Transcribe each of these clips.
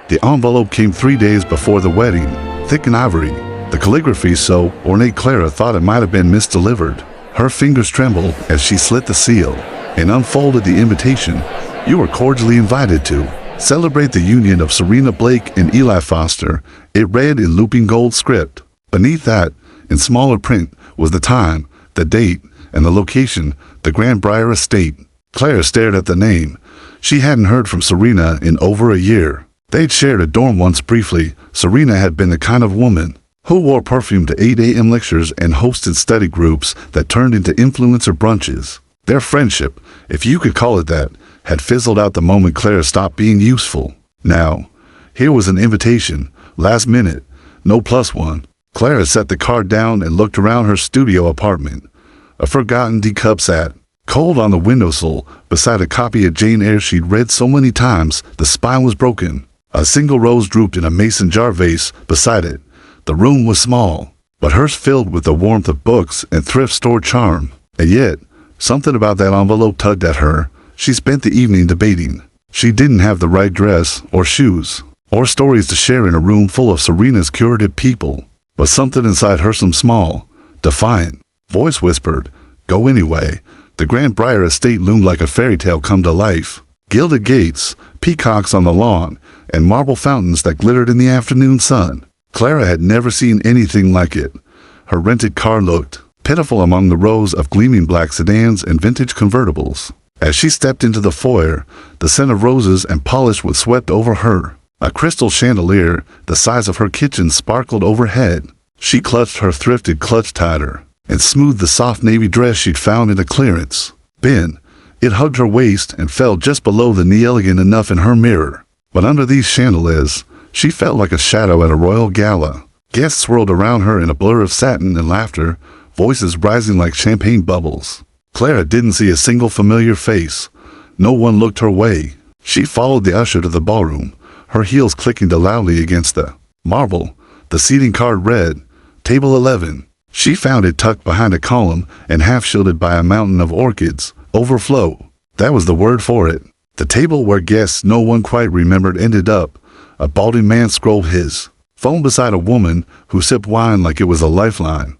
The envelope came 3 days before the wedding, thick and ivory. The calligraphy so ornate Clara thought it might have been misdelivered. Her fingers trembled as she slit the seal and unfolded the invitation. You are cordially invited to celebrate the union of Serena Blake and Eli Foster. It read in looping gold script. Beneath that, in smaller print, was the time, the date, and the location, the Grand Briar Estate. Clara stared at the name. She hadn't heard from Serena in over a year. They'd shared a dorm once briefly. Serena had been the kind of woman who wore perfume to 8 a.m. lectures and hosted study groups that turned into influencer brunches. Their friendship, if you could call it that, had fizzled out the moment Clara stopped being useful. Now, here was an invitation, last minute, no plus one. Clara set the card down and looked around her studio apartment. A forgotten teacup sat cold on the windowsill beside a copy of Jane Eyre she'd read so many times the spine was broken. A single rose drooped in a mason jar vase beside it. The room was small, but hers filled with the warmth of books and thrift store charm. And yet, something about that envelope tugged at her. She spent the evening debating. She didn't have the right dress, or shoes, or stories to share in a room full of Serena's curated people. But something inside her, some small, defiant voice whispered, "Go anyway." The Grand Briar Estate loomed like a fairy tale come to life. Gilded gates, peacocks on the lawn, and marble fountains that glittered in the afternoon sun. Clara had never seen anything like it. Her rented car looked pitiful among the rows of gleaming black sedans and vintage convertibles. As she stepped into the foyer, the scent of roses and polish was swept over her. A crystal chandelier the size of her kitchen sparkled overhead. She clutched her thrifted clutch tighter and smoothed the soft navy dress she'd found in a clearance bin. It hugged her waist and fell just below the knee, elegant enough in her mirror. But under these chandeliers, she felt like a shadow at a royal gala. Guests swirled around her in a blur of satin and laughter, voices rising like champagne bubbles. Clara didn't see a single familiar face. No one looked her way. She followed the usher to the ballroom, her heels clicking loudly against the marble. The seating card read, Table 11. She found it tucked behind a column and half shielded by a mountain of orchids. Overflow. That was the word for it. The table where guests no one quite remembered ended up. A balding man scrolled his phone beside a woman who sipped wine like it was a lifeline.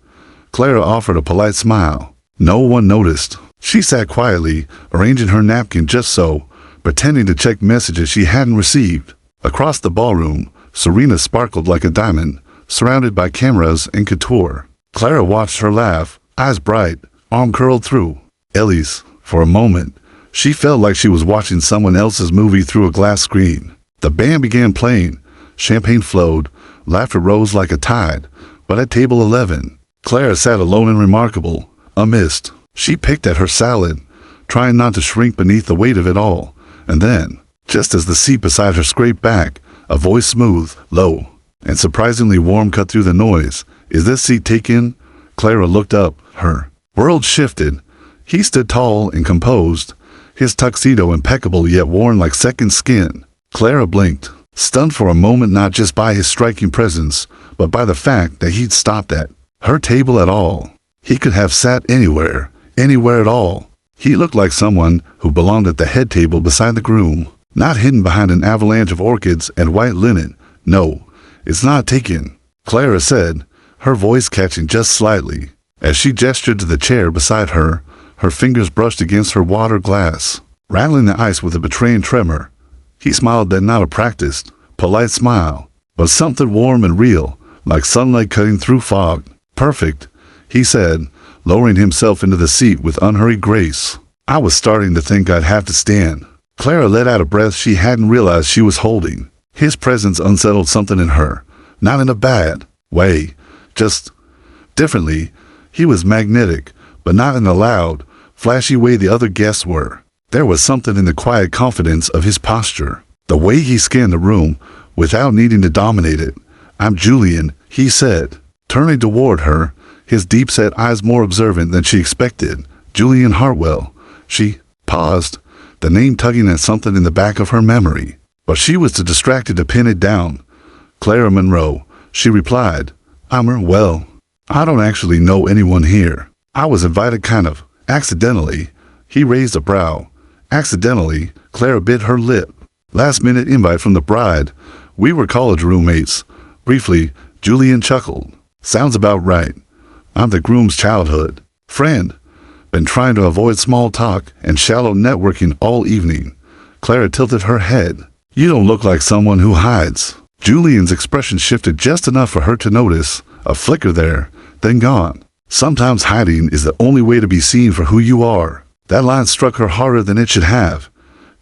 Clara offered a polite smile. No one noticed. She sat quietly, arranging her napkin just so, pretending to check messages she hadn't received. Across the ballroom, Serena sparkled like a diamond, surrounded by cameras and couture. Clara watched her laugh, eyes bright, arm curled through. Ellie's. For a moment, she felt like she was watching someone else's movie through a glass screen. The band began playing. Champagne flowed. Laughter rose like a tide. But at table 11, Clara sat alone and remarkable. A mist. She picked at her salad, trying not to shrink beneath the weight of it all. And then, just as the seat beside her scraped back, a voice smooth, low, and surprisingly warm cut through the noise. "Is this seat taken?" Clara looked up. Her world shifted. He stood tall and composed, his tuxedo impeccable yet worn like second skin. Clara blinked, stunned for a moment not just by his striking presence, but by the fact that he'd stopped at her table at all. He could have sat anywhere at all. He looked like someone who belonged at the head table beside the groom, not hidden behind an avalanche of orchids and white linen. "No, it's not taken," Clara said, her voice catching just slightly. As she gestured to the chair beside her, her fingers brushed against her water glass, rattling the ice with a betraying tremor. He smiled, then not a practiced, polite smile, but something warm and real, like sunlight cutting through fog. "Perfect," he said, lowering himself into the seat with unhurried grace. "I was starting to think I'd have to stand." Clara let out a breath she hadn't realized she was holding. His presence unsettled something in her, not in a bad way, just differently. He was magnetic, but not in the loud, flashy way the other guests were. There was something in the quiet confidence of his posture, the way he scanned the room without needing to dominate it. "I'm Julian," he said, turning toward her, his deep-set eyes more observant than she expected. "Julian Hartwell." She paused, the name tugging at something in the back of her memory, but she was too distracted to pin it down. "Clara Monroe," she replied. Well, I don't actually know anyone here. I was invited kind of accidentally." He raised a brow. "Accidentally?" Clara bit her lip. "Last-minute invite from the bride. We were college roommates. Briefly, Julian chuckled. Sounds about right. I'm the groom's childhood friend. Been trying to avoid small talk and shallow networking all evening. Clara tilted her head. You don't look like someone who hides. Julian's expression shifted just enough for her to notice a flicker there, then gone. Sometimes hiding is the only way to be seen for who you are. That line struck her harder than it should have.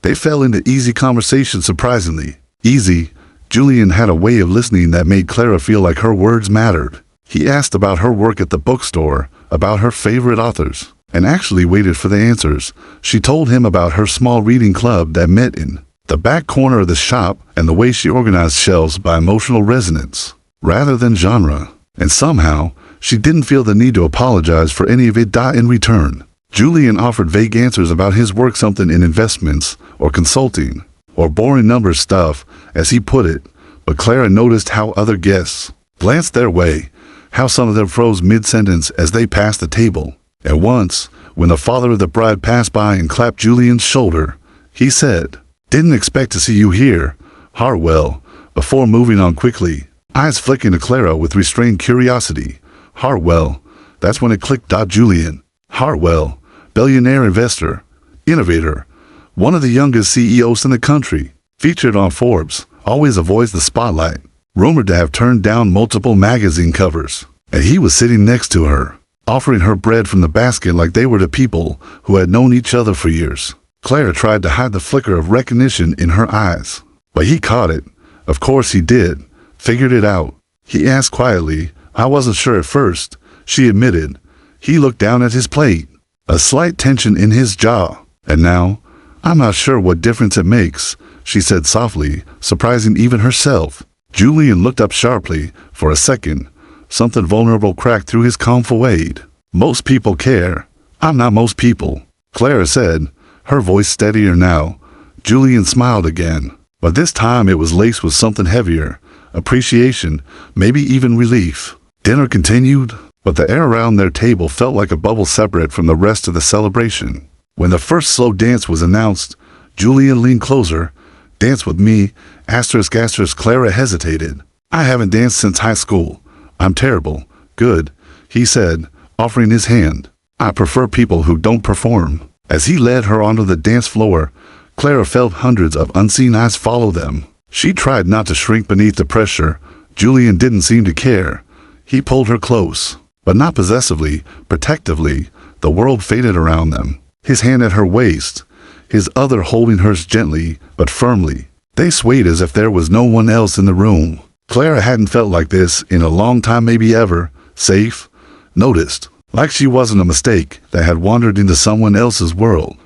They fell into easy conversation surprisingly. Easy. Julian had a way of listening that made Clara feel like her words mattered. He asked about her work at the bookstore, about her favorite authors, and actually waited for the answers. She told him about her small reading club that met in the back corner of the shop and the way she organized shelves by emotional resonance, rather than genre. And somehow, she didn't feel the need to apologize for any of it in return. Julian offered vague answers about his work, something in investments or consulting, or boring numbers stuff, as he put it, but Clara noticed how other guests glanced their way, how some of them froze mid-sentence as they passed the table. And once, when the father of the bride passed by and clapped Julian's shoulder, he said, "Didn't expect to see you here, Hartwell," before moving on quickly, eyes flicking to Clara with restrained curiosity. Hartwell, that's when it clicked. Julian Hartwell, billionaire investor, innovator, one of the youngest CEOs in the country, featured on Forbes, always avoids the spotlight, rumored to have turned down multiple magazine covers. And he was sitting next to her, offering her bread from the basket like they were the people who had known each other for years. Clara tried to hide the flicker of recognition in her eyes, but he caught it. Of course he did. Figured it out. He asked quietly. I wasn't sure at first, she admitted. He looked down at his plate, a slight tension in his jaw. And now, I'm not sure what difference it makes, she said softly, surprising even herself. Julian looked up sharply. For a second, something vulnerable cracked through his calm facade. Most people care. I'm not most people, Clara said, her voice steadier now. Julian smiled again, but this time it was laced with something heavier. Appreciation, maybe even relief. Dinner continued, but the air around their table felt like a bubble separate from the rest of the celebration. When the first slow dance was announced, Julian leaned closer. Dance with me, asterisk. Clara hesitated. I haven't danced since high school. I'm terrible. Good, he said, offering his hand. I prefer people who don't perform. As he led her onto the dance floor, Clara felt hundreds of unseen eyes follow them. She tried not to shrink beneath the pressure. Julian didn't seem to care. He pulled her close, but not possessively, protectively. The world faded around them, his hand at her waist, his other holding hers gently but firmly. They swayed as if there was no one else in the room. Clara hadn't felt like this in a long time, maybe ever. Safe, noticed, like she wasn't a mistake that had wandered into someone else's world.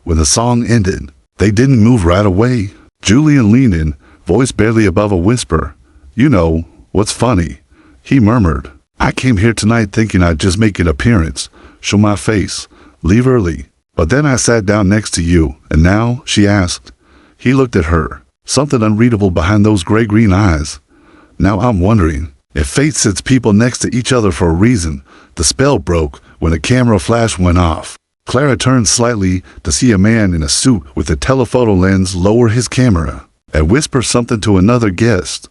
When the song ended, they didn't move right away. Julian leaned in, voice barely above a whisper. You know, what's funny? He murmured. I came here tonight thinking I'd just make an appearance, show my face, leave early. But then I sat down next to you, and now, she asked. He looked at her, something unreadable behind those gray-green eyes. Now I'm wondering, if fate sits people next to each other for a reason. The spell broke when a camera flash went off. Clara turned slightly to see a man in a suit with a telephoto lens lower his camera and whisper something to another guest.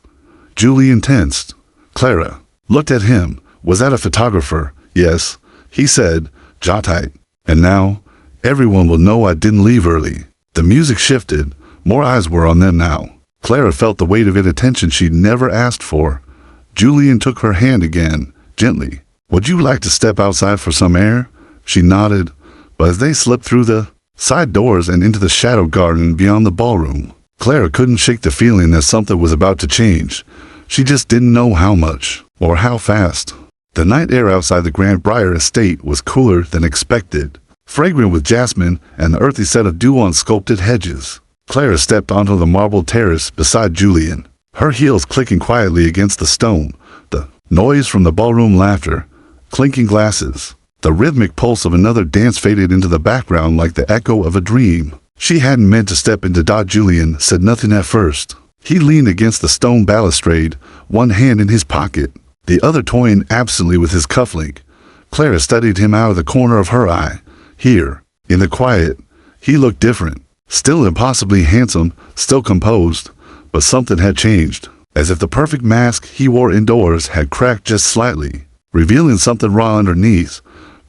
Julian tensed. Clara looked at him. Was that a photographer? Yes, he said, jaw tight. And now, everyone will know I didn't leave early. The music shifted. More eyes were on them now. Clara felt the weight of it, attention she'd never asked for. Julian took her hand again, gently. Would you like to step outside for some air? She nodded, but as they slipped through the side doors and into the shadow garden beyond the ballroom, Clara couldn't shake the feeling that something was about to change. She just didn't know how much, or how fast. The night air outside the Grand Briar estate was cooler than expected, fragrant with jasmine and the earthy scent of dew on sculpted hedges. Clara stepped onto the marble terrace beside Julian, her heels clicking quietly against the stone, the noise from the ballroom laughter, clinking glasses. The rhythmic pulse of another dance faded into the background like the echo of a dream. She hadn't meant to step into. Julian said nothing at first. He leaned against the stone balustrade, one hand in his pocket, the other toying absently with his cufflink. Clara studied him out of the corner of her eye. Here, in the quiet, he looked different. Still impossibly handsome, still composed, but something had changed, as if the perfect mask he wore indoors had cracked just slightly, revealing something raw underneath.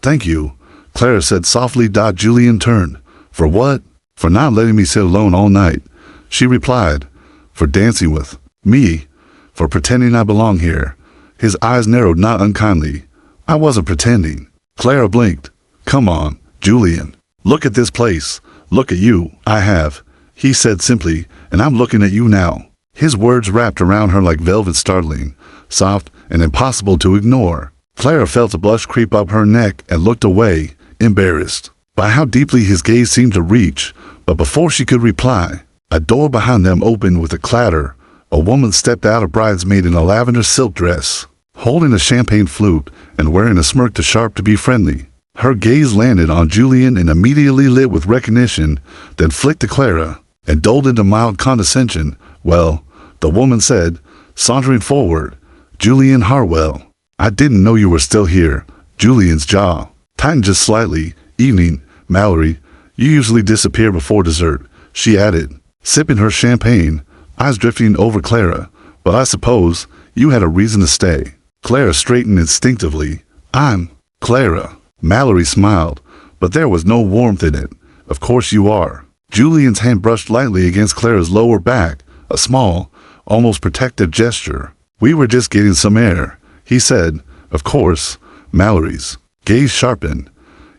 "Thank you," Clara said softly. Julian turned. "For what?" "For not letting me sit alone all night," she replied. "For dancing with me. For pretending I belong here." His eyes narrowed not unkindly. "I wasn't pretending." Clara blinked. "Come on, Julian. Look at this place. Look at you." "I have," he said simply, "and I'm looking at you now." His words wrapped around her like velvet, startling, soft, and impossible to ignore. Clara felt a blush creep up her neck and looked away, embarrassed by how deeply his gaze seemed to reach. But before she could reply, a door behind them opened with a clatter. A woman stepped out, a bridesmaid in a lavender silk dress, holding a champagne flute and wearing a smirk too sharp to be friendly. Her gaze landed on Julian and immediately lit with recognition, then flicked to Clara and dulled into mild condescension. "Well," the woman said, sauntering forward, "Julian Hartwell. I didn't know you were still here." Julian's jaw tightened just slightly. "Evening, Mallory. You usually disappear before dessert," she added, sipping her champagne, eyes drifting over Clara. "But I suppose you had a reason to stay." Clara straightened instinctively. "I'm Clara." Mallory smiled, but there was no warmth in it. "Of course you are." Julian's hand brushed lightly against Clara's lower back, a small, almost protective gesture. "We were just getting some air," he said. "Of course." Mallory's gaze sharpened.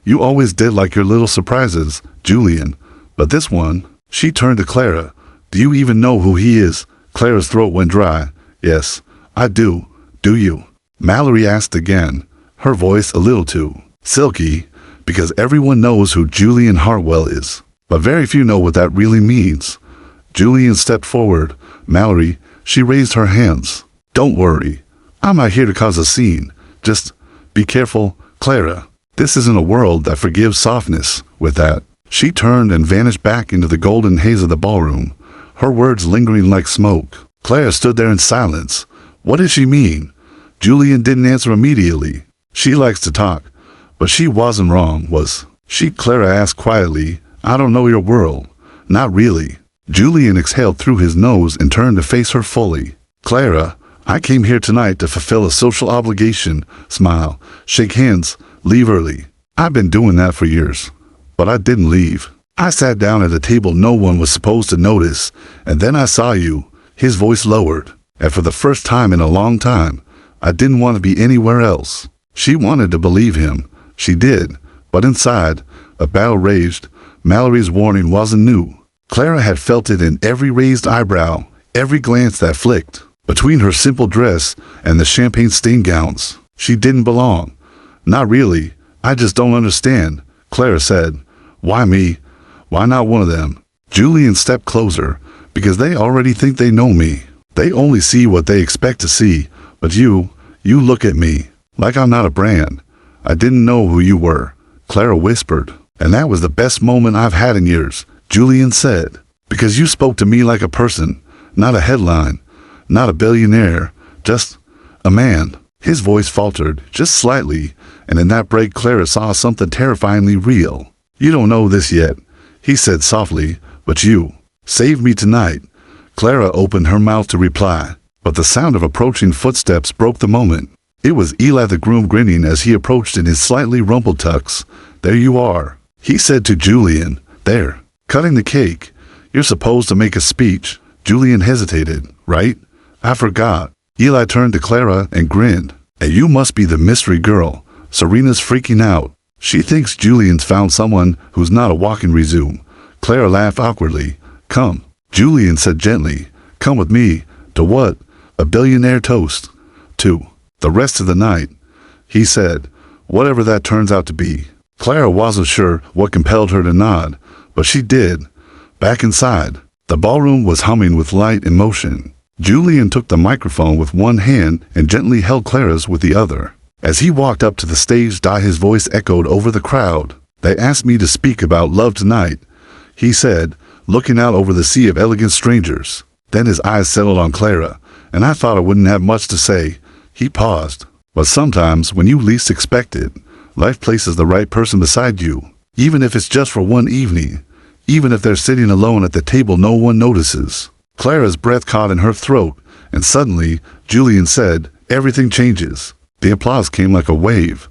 "You always did like your little surprises, Julian. But this one." She turned to Clara. "Do you even know who he is?" Clara's throat went dry. "Yes, I do. Do you?" Mallory asked again, her voice a little too silky, "Because everyone knows who Julian Hartwell is, but very few know what that really means." Julian stepped forward. "Mallory," she raised her hands. "Don't worry. I'm not here to cause a scene. Just be careful, Clara. This isn't a world that forgives softness." With that, she turned and vanished back into the golden haze of the ballroom, her words lingering like smoke. Clara stood there in silence. What did she mean? Julian didn't answer immediately. "She likes to talk, but she wasn't wrong, was she?" Clara asked quietly. "I don't know your world." "Not really." Julian exhaled through his nose and turned to face her fully. "Clara, I came here tonight to fulfill a social obligation. Smile, shake hands, leave early. I've been doing that for years. But I didn't leave. I sat down at a table no one was supposed to notice, and then I saw you." His voice lowered. "And for the first time in a long time, I didn't want to be anywhere else." She wanted to believe him. She did. But inside, a battle raged. Mallory's warning wasn't new. Clara had felt it in every raised eyebrow, every glance that flicked between her simple dress and the champagne-stained gowns. She didn't belong. "Not really. I just don't understand," Clara said. "Why me? Why not one of them?" Julian stepped closer. "Because they already think they know me. They only see what they expect to see. But you look at me like I'm not a brand. I didn't know who you were," Clara whispered. "And that was the best moment I've had in years," Julian said. "Because you spoke to me like a person, not a headline, not a billionaire, just a man." His voice faltered, just slightly, and in that break Clara saw something terrifyingly real. "You don't know this yet," he said softly, "but you saved me tonight." Clara opened her mouth to reply, but the sound of approaching footsteps broke the moment. It was Eli the groom grinning as he approached in his slightly rumpled tux. "There you are," he said to Julian. "There, cutting the cake. You're supposed to make a speech." Julian hesitated. "Right? I forgot." Eli turned to Clara and grinned. "And you must be the mystery girl. Serena's freaking out. She thinks Julian's found someone who's not a walking resume." Clara laughed awkwardly. "Come," Julian said gently. "Come with me." "To what?" "A billionaire toast." "To the rest of the night," he said. "Whatever that turns out to be." Clara wasn't sure what compelled her to nod, but she did. Back inside, the ballroom was humming with light and motion. Julian took the microphone with one hand and gently held Clara's with the other. As he walked up to the stage, his voice echoed over the crowd. "They asked me to speak about love tonight," he said, looking out over the sea of elegant strangers. Then his eyes settled on Clara, "and I thought I wouldn't have much to say." He paused. "But sometimes, when you least expect it, life places the right person beside you, even if it's just for one evening, even if they're sitting alone at the table no one notices." Clara's breath caught in her throat, and suddenly, Julian said, "Everything changes." The applause came like a wave,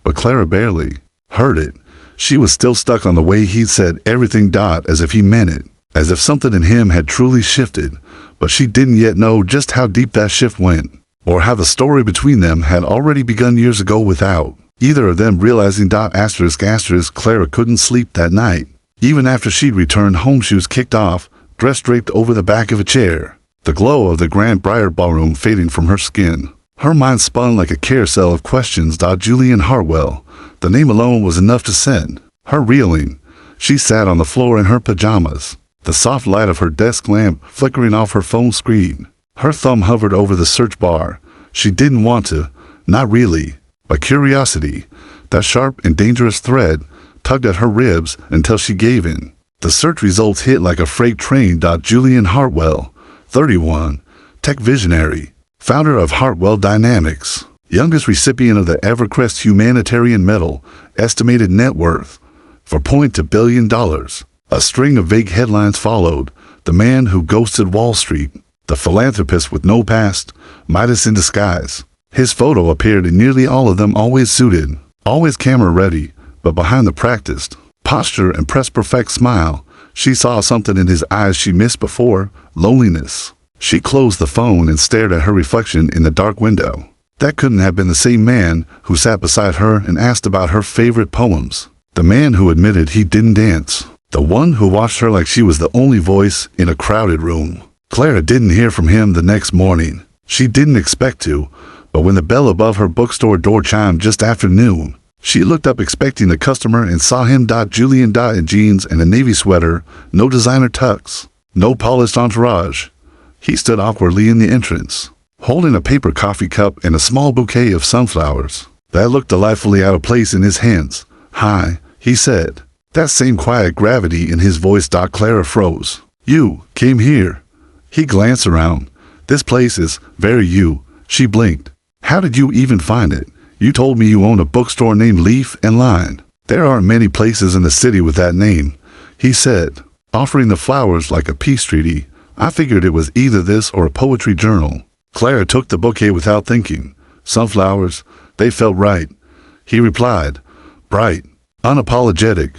but Clara barely heard it. She was still stuck on the way he said everything, as if he meant it, as if something in him had truly shifted, but she didn't yet know just how deep that shift went, or how the story between them had already begun years ago without either of them realizing. Clara couldn't sleep that night. Even after she'd returned home, she was kicked off, dress draped over the back of a chair, the glow of the Grand Briar Ballroom fading from her skin. Her mind spun like a carousel of questions. Julian Hartwell. The name alone was enough to send her reeling. She sat on the floor in her pajamas, the soft light of her desk lamp flickering off her phone screen. Her thumb hovered over the search bar. She didn't want to, not really, but curiosity, that sharp and dangerous thread, tugged at her ribs until she gave in. The search results hit like a freight train. Julian Hartwell, 31, tech visionary, founder of Hartwell Dynamics, youngest recipient of the Evercrest Humanitarian Medal, estimated net worth $4.2 billion. A string of vague headlines followed. The man who ghosted Wall Street, the philanthropist with no past, Midas in disguise. His photo appeared in nearly all of them, always suited, always camera ready, but behind the practiced posture and press-perfect smile, she saw something in his eyes she missed before: loneliness. She closed the phone and stared at her reflection in the dark window. That couldn't have been the same man who sat beside her and asked about her favorite poems. The man who admitted he didn't dance. The one who watched her like she was the only voice in a crowded room. Clara didn't hear from him the next morning. She didn't expect to, but when the bell above her bookstore door chimed just after noon, she looked up expecting a customer and saw him. Julian in jeans and a navy sweater, no designer tux, no polished entourage. He stood awkwardly in the entrance, holding a paper coffee cup and a small bouquet of sunflowers that looked delightfully out of place in his hands. "Hi," he said. That same quiet gravity in his voice. Clara froze. "You came here?" He glanced around. "This place is very you." She blinked. "How did you even find it? You told me you owned a bookstore named Leaf and Line." "There aren't many places in the city with that name," he said, offering the flowers like a peace treaty. "I figured it was either this or a poetry journal." Clara took the bouquet without thinking. Sunflowers, they felt right. He replied, bright, unapologetic,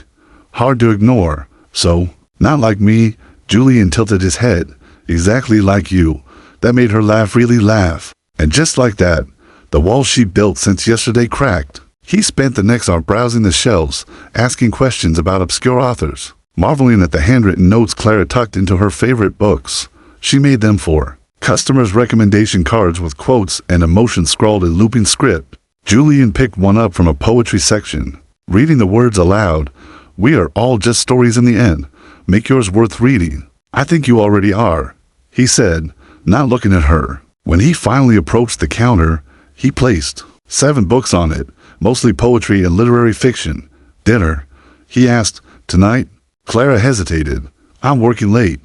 hard to ignore. "So, not like me." Julian tilted his head. "Exactly like you." That made her laugh, really laugh. And just like that, the wall she built since yesterday cracked. He spent the next hour browsing the shelves, asking questions about obscure authors, marveling at the handwritten notes Clara tucked into her favorite books. She made them for customers' recommendation cards with quotes and emotions scrawled in looping script. Julian picked one up from a poetry section, reading the words aloud. "We are all just stories in the end. Make yours worth reading." "I think you already are," he said, not looking at her. When he finally approached the counter, he placed 7 books on it, mostly poetry and literary fiction. "Dinner?" he asked. "Tonight?" Clara hesitated. "I'm working late."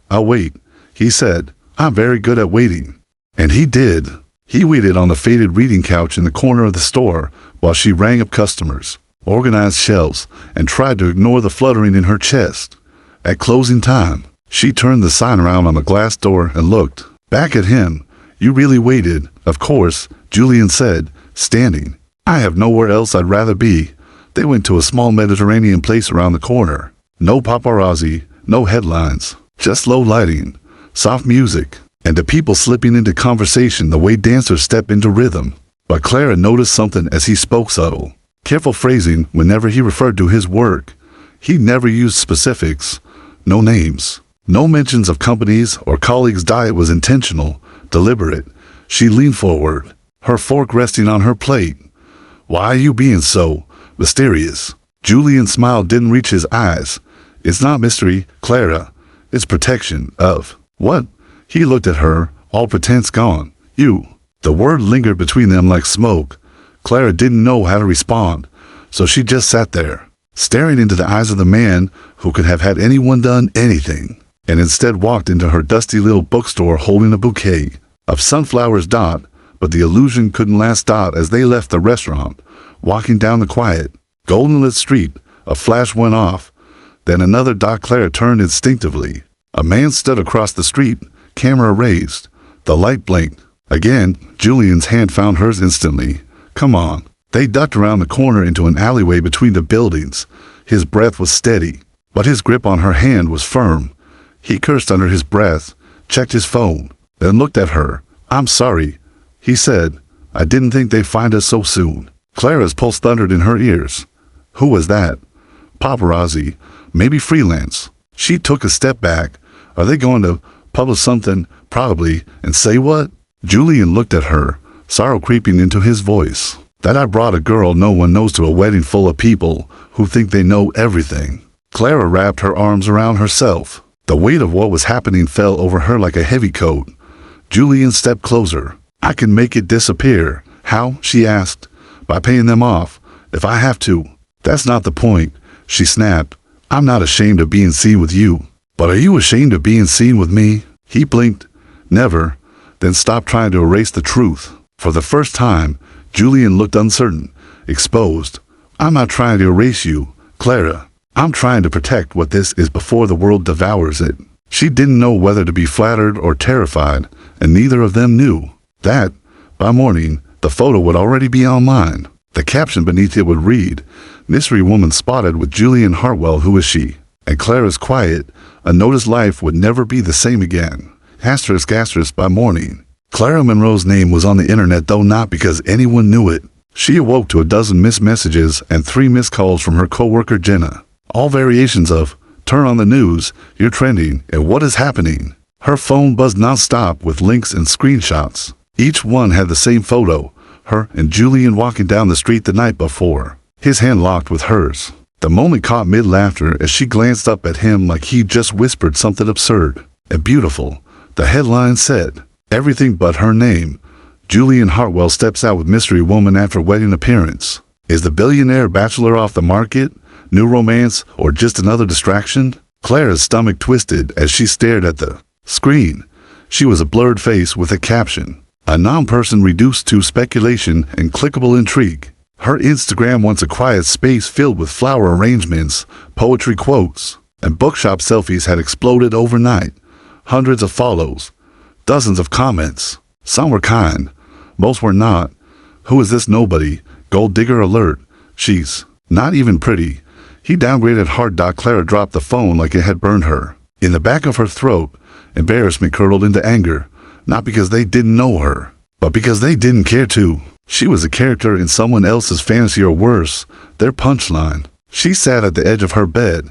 "I'll wait," he said. "I'm very good at waiting." And he did. He waited on the faded reading couch in the corner of the store while she rang up customers, organized shelves, and tried to ignore the fluttering in her chest. At closing time, she turned the sign around on the glass door and looked back at him. "You really waited?" "Of course," Julian said, standing. "I have nowhere else I'd rather be." They went to a small Mediterranean place around the corner. No paparazzi, no headlines, just low lighting, soft music, and the people slipping into conversation the way dancers step into rhythm. But Clara noticed something as he spoke, subtle, careful phrasing whenever he referred to his work. He never used specifics, no names, no mentions of companies or colleagues. It was intentional, deliberate. She leaned forward, her fork resting on her plate. "Why are you being so mysterious?" Julian's smile didn't reach his eyes. "It's not mystery, Clara. It's protection of..." "What?" He looked at her, all pretense gone. "You." The word lingered between them like smoke. Clara didn't know how to respond, so she just sat there, staring into the eyes of the man who could have had anyone done anything, and instead walked into her dusty little bookstore holding a bouquet of sunflowers. But the illusion couldn't last. As they left the restaurant, walking down the quiet, golden-lit street, a flash went off, then another. Clara turned instinctively. A man stood across the street, camera raised. The light blinked. Again, Julian's hand found hers instantly. Come on. They ducked around the corner into an alleyway between the buildings. His breath was steady, but his grip on her hand was firm. He cursed under his breath, checked his phone, then looked at her. I'm sorry, he said. I didn't think they'd find us so soon. Clara's pulse thundered in her ears. Who was that? Paparazzi. Maybe freelance. She took a step back. Are they going to publish something? Probably. And say what? Julian looked at her, sorrow creeping into his voice. That I brought a girl no one knows to a wedding full of people who think they know everything. Clara wrapped her arms around herself. The weight of what was happening fell over her like a heavy coat. Julian stepped closer. I can make it disappear. How? She asked. By paying them off, if I have to. That's not the point, she snapped. I'm not ashamed of being seen with you. But are you ashamed of being seen with me? He blinked. Never. Then stopped trying to erase the truth. For the first time, Julian looked uncertain, exposed. I'm not trying to erase you, Clara. I'm trying to protect what this is before the world devours it. She didn't know whether to be flattered or terrified, and neither of them knew. That, by morning, the photo would already be online. The caption beneath it would read, Mystery woman spotted with Julian Hartwell, who is she? And Clara's quiet, unnoticed life would never be the same again. Asterisk asterisk by morning. Clara Monroe's name was on the internet, though not because anyone knew it. She awoke to a dozen missed messages and 3 missed calls from her co-worker Jenna. All variations of, turn on the news, you're trending, and what is happening? Her phone buzzed nonstop with links and screenshots. Each one had the same photo, her and Julian walking down the street the night before. His hand locked with hers. The moment caught mid-laughter as she glanced up at him like he'd just whispered something absurd and beautiful. The headline said, everything but her name. Julian Hartwell steps out with mystery woman after wedding appearance. Is the billionaire bachelor off the market? New romance or just another distraction? Clara's stomach twisted as she stared at the screen. She was a blurred face with a caption. A non-person reduced to speculation and clickable intrigue. Her Instagram wants a quiet space filled with flower arrangements, poetry quotes, and bookshop selfies had exploded overnight. Hundreds of follows. Dozens of comments. Some were kind. Most were not. Who is this nobody? Gold digger alert. She's not even pretty. He downgraded hard. Clara dropped the phone like it had burned her. In the back of her throat, embarrassment curdled into anger. Not because they didn't know her, but because they didn't care to. She was a character in someone else's fantasy, or worse, their punchline. She sat at the edge of her bed,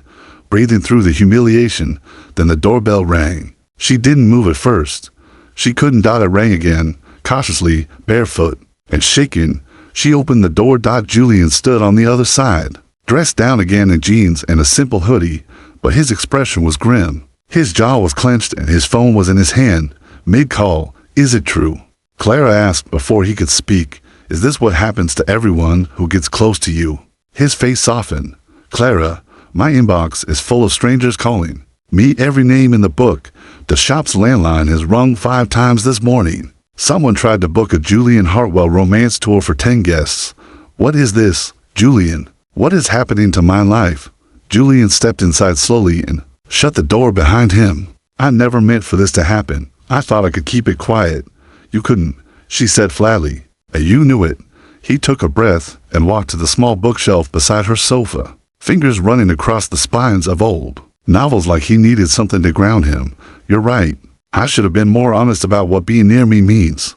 breathing through the humiliation. Then the doorbell rang. She didn't move at first. She couldn't. It rang again, cautiously, barefoot, and shaking. She opened the door. Julian stood on the other side, dressed down again in jeans and a simple hoodie, but his expression was grim. His jaw was clenched and his phone was in his hand. Mid-call, is it true? Clara asked before he could speak. Is this what happens to everyone who gets close to you? His face softened. Clara, my inbox is full of strangers calling me every name in the book. The shop's landline has rung 5 times this morning. Someone tried to book a Julian Hartwell romance tour for 10 guests. What is this, Julian? What is happening to my life? Julian stepped inside slowly and shut the door behind him. I never meant for this to happen. I thought I could keep it quiet. You couldn't, she said flatly. And you knew it. He took a breath and walked to the small bookshelf beside her sofa, fingers running across the spines of old novels like he needed something to ground him. You're right. I should have been more honest about what being near me means.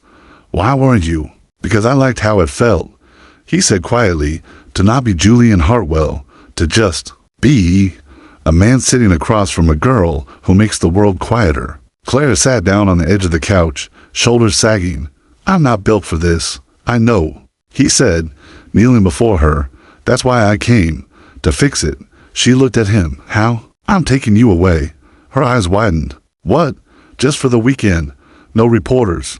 Why weren't you? Because I liked how it felt, he said quietly, to not be Julian Hartwell, to just be a man sitting across from a girl who makes the world quieter. Clara sat down on the edge of the couch, shoulders sagging. I'm not built for this. I know, he said, kneeling before her. That's why I came, to fix it. She looked at him. How? I'm taking you away. Her eyes widened. What? Just for the weekend. No reporters.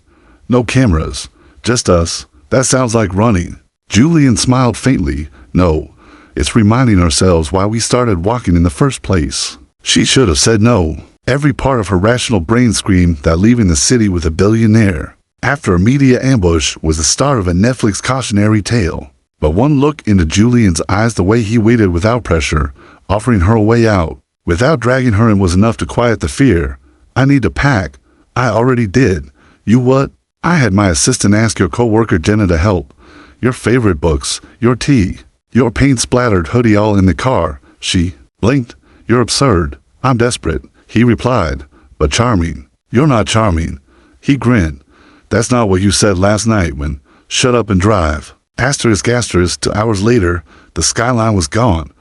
No cameras. Just us. That sounds like running. Julian smiled faintly. No, it's reminding ourselves why we started walking in the first place. She should have said no. Every part of her rational brain screamed that leaving the city with a billionaire after a media ambush was the start of a Netflix cautionary tale. But one look into Julian's eyes, the way he waited without pressure, offering her a way out, Without dragging her in was enough to quiet the fear. I need to pack. I already did. You what? I had my assistant ask your coworker Jenna to help. Your favorite books, your tea, your paint-splattered hoodie all in the car. She blinked. You're absurd. I'm desperate, he replied. But charming. You're not charming. He grinned. That's not what you said last night when shut up and drive. Asterisk asterisk 2 hours later, the skyline was gone.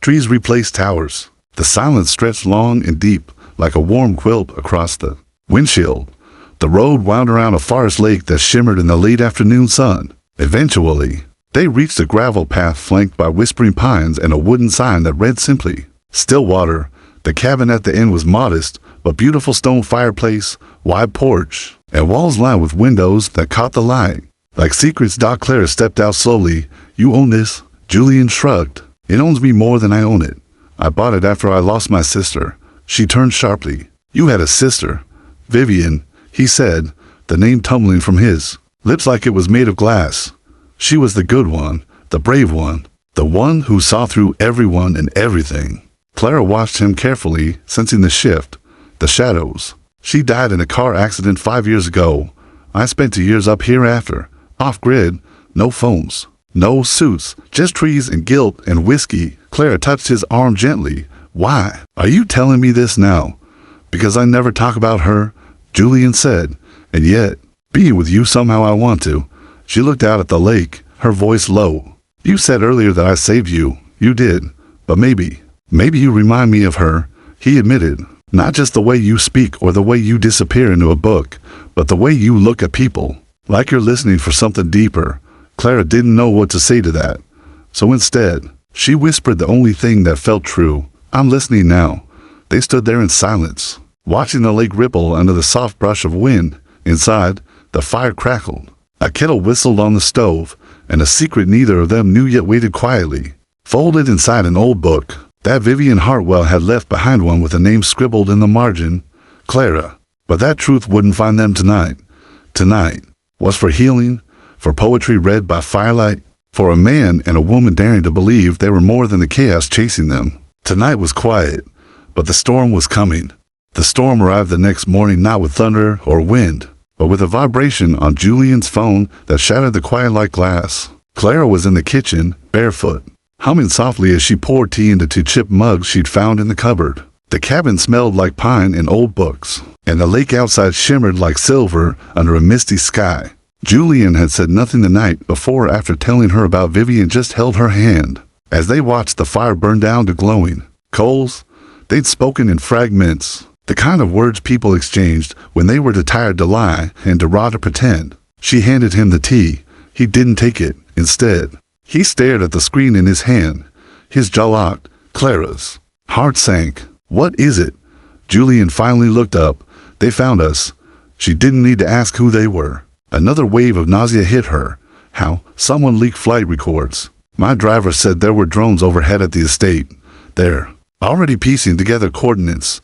Trees replaced towers. The silence stretched long and deep like a warm quilt across the windshield. The road wound around a forest lake that shimmered in the late afternoon sun. Eventually, they reached a gravel path flanked by whispering pines and a wooden sign that read simply, Stillwater. The cabin at the end was modest, but beautiful stone fireplace, wide porch, and walls lined with windows that caught the light. Like secrets, Clara stepped out slowly. You own this? Julian shrugged. It owns me more than I own it. I bought it after I lost my sister. She turned sharply. You had a sister. Vivian, he said, the name tumbling from his lips like it was made of glass. She was the good one, the brave one, the one who saw through everyone and everything. Clara watched him carefully, sensing the shift, the shadows. She died in a car accident 5 years ago. I spent 2 years up here after, off-grid, no phones, no suits, just trees and guilt and whiskey. Clara touched his arm gently. Why are you telling me this now? Because I never talk about her, Julian said, and yet, being with you somehow I want to. She looked out at the lake, her voice low. You said earlier that I saved you. You did. But maybe you remind me of her, he admitted. Not just the way you speak or the way you disappear into a book, but the way you look at people. Like you're listening for something deeper. Clara didn't know what to say to that. So instead, she whispered the only thing that felt true. I'm listening now. They stood there in silence, watching the lake ripple under the soft brush of wind. Inside, the fire crackled. A kettle whistled on the stove, and a secret neither of them knew yet waited quietly. Folded inside an old book that Vivian Hartwell had left behind, one with a name scribbled in the margin, Clara. But that truth wouldn't find them tonight. Tonight was for healing, for poetry read by firelight, for a man and a woman daring to believe they were more than the chaos chasing them. Tonight was quiet, but the storm was coming. The storm arrived the next morning, not with thunder or wind, but with a vibration on Julian's phone that shattered the quiet like glass. Clara was in the kitchen, barefoot, humming softly as she poured tea into 2 chipped mugs she'd found in the cupboard. The cabin smelled like pine and old books, and the lake outside shimmered like silver under a misty sky. Julian had said nothing the night before after telling her about Vivian, just held her hand. As they watched the fire burn down to glowing coals, they'd spoken in fragments, the kind of words people exchanged when they were too tired to lie and to rather pretend. She handed him the tea. He didn't take it. Instead, he stared at the screen in his hand. His jaw locked. Clara's heart sank. What is it? Julian finally looked up. They found us. She didn't need to ask who they were. Another wave of nausea hit her. How? Someone leaked flight records. My driver said there were drones overhead at the estate. They're already piecing together coordinates.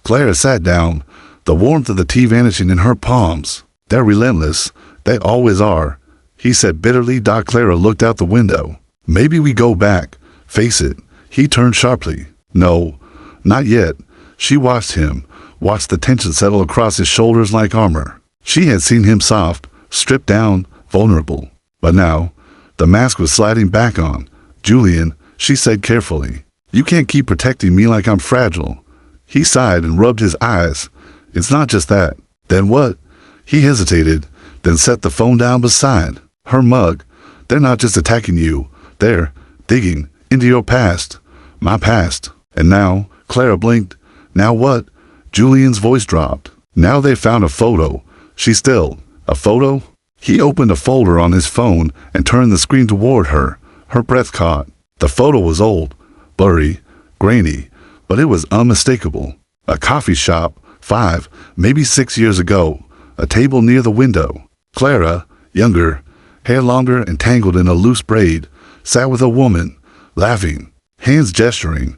Clara sat down, the warmth of the tea vanishing in her palms. They're relentless. They always are, he said bitterly. Clara looked out the window. Maybe we go back. Face it. He turned sharply. No, not yet. She watched him, watched the tension settle across his shoulders like armor. She had seen him soft, stripped down, vulnerable. But now, the mask was sliding back on. Julian, she said carefully, you can't keep protecting me like I'm fragile. He sighed and rubbed his eyes. It's not just that. Then what? He hesitated, then set the phone down beside her mug. They're not just attacking you. They're digging into your past. My past. And now, Clara blinked. Now what? Julian's voice dropped. Now they found a photo. She stilled. A photo? He opened a folder on his phone and turned the screen toward her. Her breath caught. The photo was old, blurry, grainy, but it was unmistakable. A coffee shop, 5, maybe 6 years ago. A table near the window. Clara, younger, hair longer and tangled in a loose braid, sat with a woman, laughing, hands gesturing.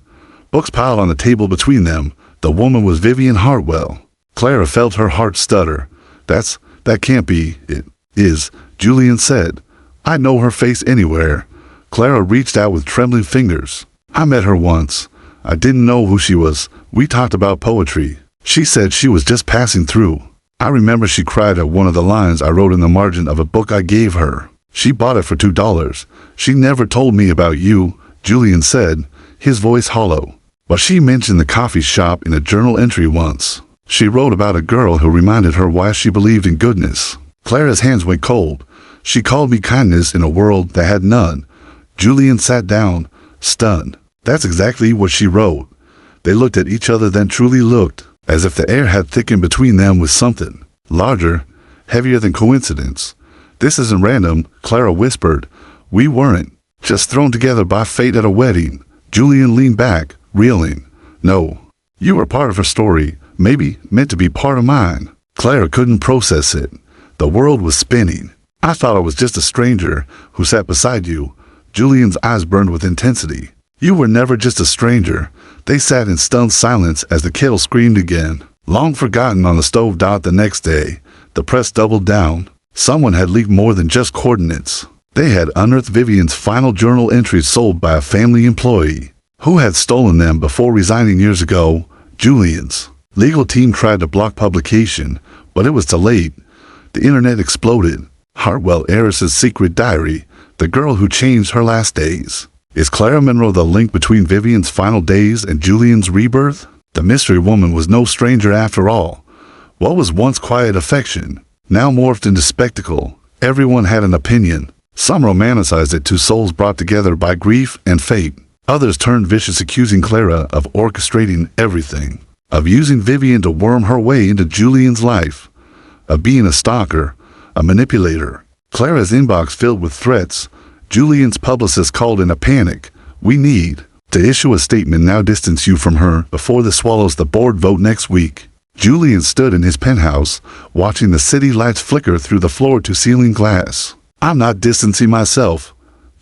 Books piled on the table between them. The woman was Vivian Hartwell. Clara felt her heart stutter. That can't be. It is, Julian said. I'd know her face anywhere. Clara reached out with trembling fingers. I met her once. I didn't know who she was. We talked about poetry. She said she was just passing through. I remember she cried at one of the lines I wrote in the margin of a book I gave her. She bought it for $2. She never told me about you, Julian said, his voice hollow. But she mentioned the coffee shop in a journal entry once. She wrote about a girl who reminded her why she believed in goodness. Clara's hands went cold. She called me kindness in a world that had none. Julian sat down, stunned. That's exactly what she wrote. They looked at each other, then truly looked, as if the air had thickened between them with something larger, heavier than coincidence. This isn't random, Clara whispered. We weren't just thrown together by fate at a wedding. Julian leaned back, reeling. No, you were part of her story, maybe meant to be part of mine. Clara couldn't process it. The world was spinning. I thought I was just a stranger who sat beside you. Julian's eyes burned with intensity. You were never just a stranger. They sat in stunned silence as the kettle screamed again. Long forgotten on the stove dot the next day, the press doubled down. Someone had leaked more than just coordinates. They had unearthed Vivian's final journal entries sold by a family employee. Who had stolen them before resigning years ago? Julian's. Legal team tried to block publication, but it was too late. The internet exploded. Hartwell Eris's secret diary, the girl who changed her last days. Is Clara Monroe the link between Vivian's final days and Julian's rebirth? The mystery woman was no stranger after all. What was once quiet affection, now morphed into spectacle. Everyone had an opinion. Some romanticized it, two souls brought together by grief and fate. Others turned vicious, accusing Clara of orchestrating everything, of using Vivian to worm her way into Julian's life, of being a stalker, a manipulator. Clara's inbox filled with threats. Julian's publicist called in a panic. We need to issue a statement now, distance you from her before this swallows the board vote next week. Julian stood in his penthouse, watching the city lights flicker through the floor-to-ceiling glass. I'm not distancing myself.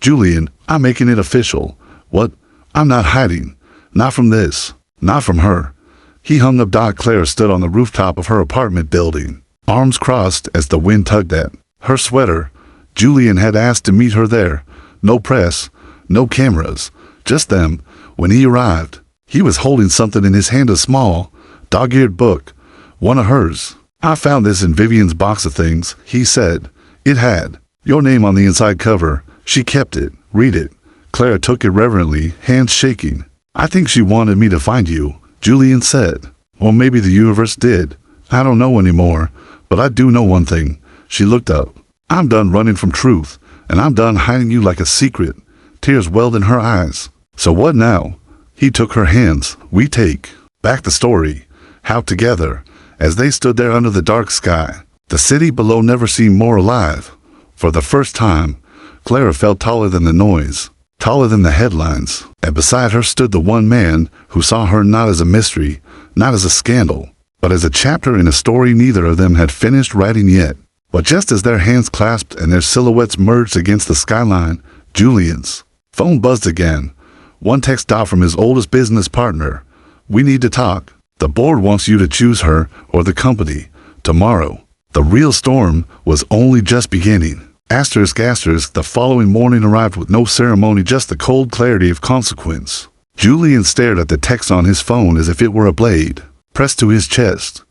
Julian, I'm making it official. What? I'm not hiding. Not from this. Not from her. He hung up. Clara stood on the rooftop of her apartment building, arms crossed as the wind tugged at her sweater. Julian had asked to meet her there. No press, no cameras, just them. When he arrived, he was holding something in his hand, a small, dog-eared book, one of hers. I found this in Vivian's box of things, he said. It had your name on the inside cover. She kept it. Read it. Clara took it reverently, hands shaking. I think she wanted me to find you, Julian said. Or maybe the universe did. I don't know anymore, but I do know one thing. She looked up. I'm done running from truth, and I'm done hiding you like a secret. Tears welled in her eyes. So what now? He took her hands. We take back the story. How together, as they stood there under the dark sky, the city below never seemed more alive. For the first time, Clara felt taller than the noise, taller than the headlines, and beside her stood the one man who saw her not as a mystery, not as a scandal, but as a chapter in a story neither of them had finished writing yet. But just as their hands clasped and their silhouettes merged against the skyline, Julian's phone buzzed again. One text out from his oldest business partner. We need to talk. The board wants you to choose her or the company. Tomorrow. The real storm was only just beginning. Asterisk, the following morning arrived with no ceremony, just the cold clarity of consequence. Julian stared at the text on his phone as if it were a blade, pressed to his chest.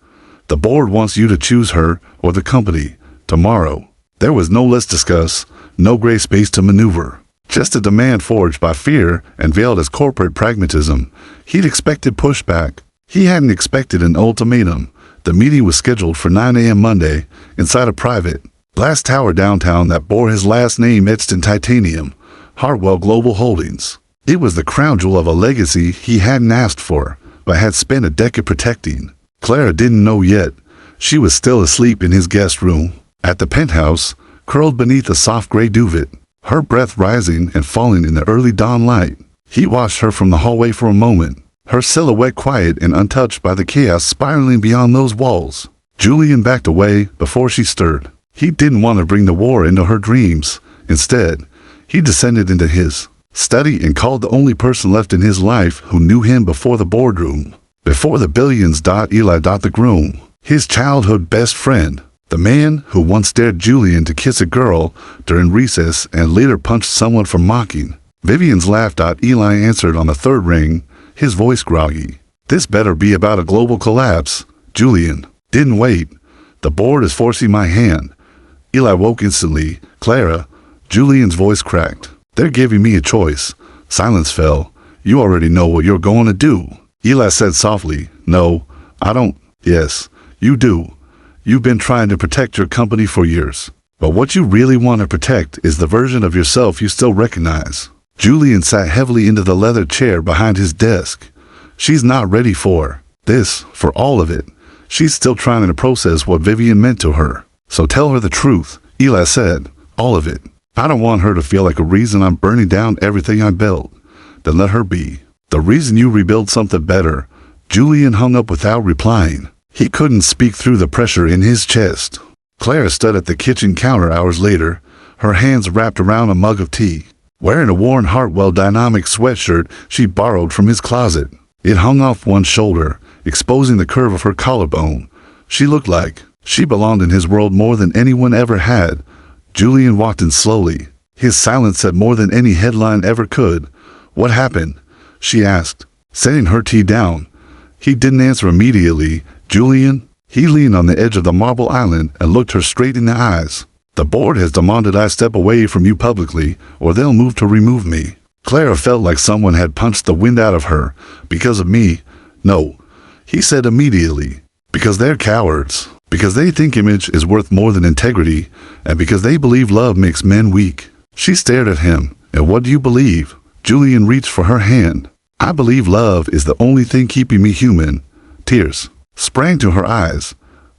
The board wants you to choose her or the company. Tomorrow. There was no let's discuss, no gray space to maneuver. Just a demand forged by fear and veiled as corporate pragmatism. He'd expected pushback. He hadn't expected an ultimatum. The meeting was scheduled for 9 a.m. Monday, inside a private glass tower downtown that bore his last name etched in titanium, Hartwell Global Holdings. It was the crown jewel of a legacy he hadn't asked for, but had spent a decade protecting. Clara didn't know yet. She was still asleep in his guest room, at the penthouse, curled beneath a soft gray duvet, her breath rising and falling in the early dawn light. He watched her from the hallway for a moment, her silhouette quiet and untouched by the chaos spiraling beyond those walls. Julian backed away before she stirred. He didn't want to bring the war into her dreams. Instead, he descended into his study and called the only person left in his life who knew him before the boardroom, before the billions. Eli. The Groom, his childhood best friend. The man who once dared Julian to kiss a girl during recess and later punched someone for mocking. Vivian's laugh. Eli answered on the third ring, his voice groggy. This better be about a global collapse. Julian didn't wait. The board is forcing my hand. Eli woke instantly. Clara, Julian's voice cracked. They're giving me a choice. Silence fell. You already know what you're going to do. Eli said softly, no, I don't. Yes, you do. You've been trying to protect your company for years. But what you really want to protect is the version of yourself you still recognize. Julian sat heavily into the leather chair behind his desk. She's not ready for this, for all of it. She's still trying to process what Vivian meant to her. So tell her the truth, Eli said. All of it. I don't want her to feel like a reason I'm burning down everything I built. Then let her be. The reason you rebuild something better. Julian hung up without replying. He couldn't speak through the pressure in his chest. Clara stood at the kitchen counter hours later, her hands wrapped around a mug of tea. Wearing a worn Hartwell Dynamic sweatshirt she borrowed from his closet. It hung off one shoulder, exposing the curve of her collarbone. She looked like she belonged in his world more than anyone ever had. Julian walked in slowly. His silence said more than any headline ever could. What happened? She asked, setting her tea down. He didn't answer immediately. Julian? He leaned on the edge of the marble island and looked her straight in the eyes. The board has demanded I step away from you publicly, or they'll move to remove me. Clara felt like someone had punched the wind out of her. Because of me? No. He said immediately. Because they're cowards. Because they think image is worth more than integrity, and because they believe love makes men weak. She stared at him. And what do you believe? Julian reached for her hand. I believe love is the only thing keeping me human. Tears sprang to her eyes.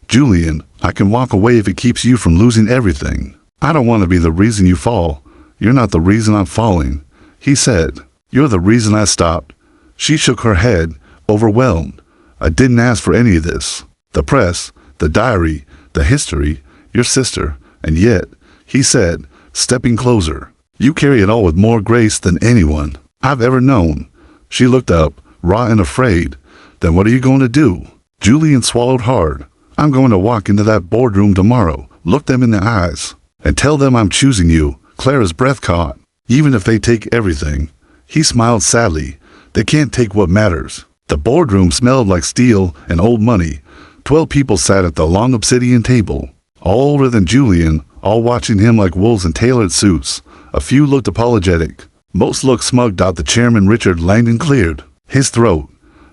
Julian, I can walk away if it keeps you from losing everything. I don't want to be the reason you fall. You're not the reason I'm falling. He said, you're the reason I stopped. She shook her head, overwhelmed. I didn't ask for any of this. The press, the diary, the history, your sister, and yet, he said, stepping closer, you carry it all with more grace than anyone I've ever known. She looked up, raw and afraid. Then what are you going to do? Julian swallowed hard. I'm going to walk into that boardroom tomorrow, look them in the eyes, and tell them I'm choosing you. Clara's breath caught. Even if they take everything. He smiled sadly. They can't take what matters. The boardroom smelled like steel and old money. 12 people sat at the long obsidian table, all older than Julian, all watching him like wolves in tailored suits. A few looked apologetic. Most looked smug. The chairman Richard Langdon cleared his throat.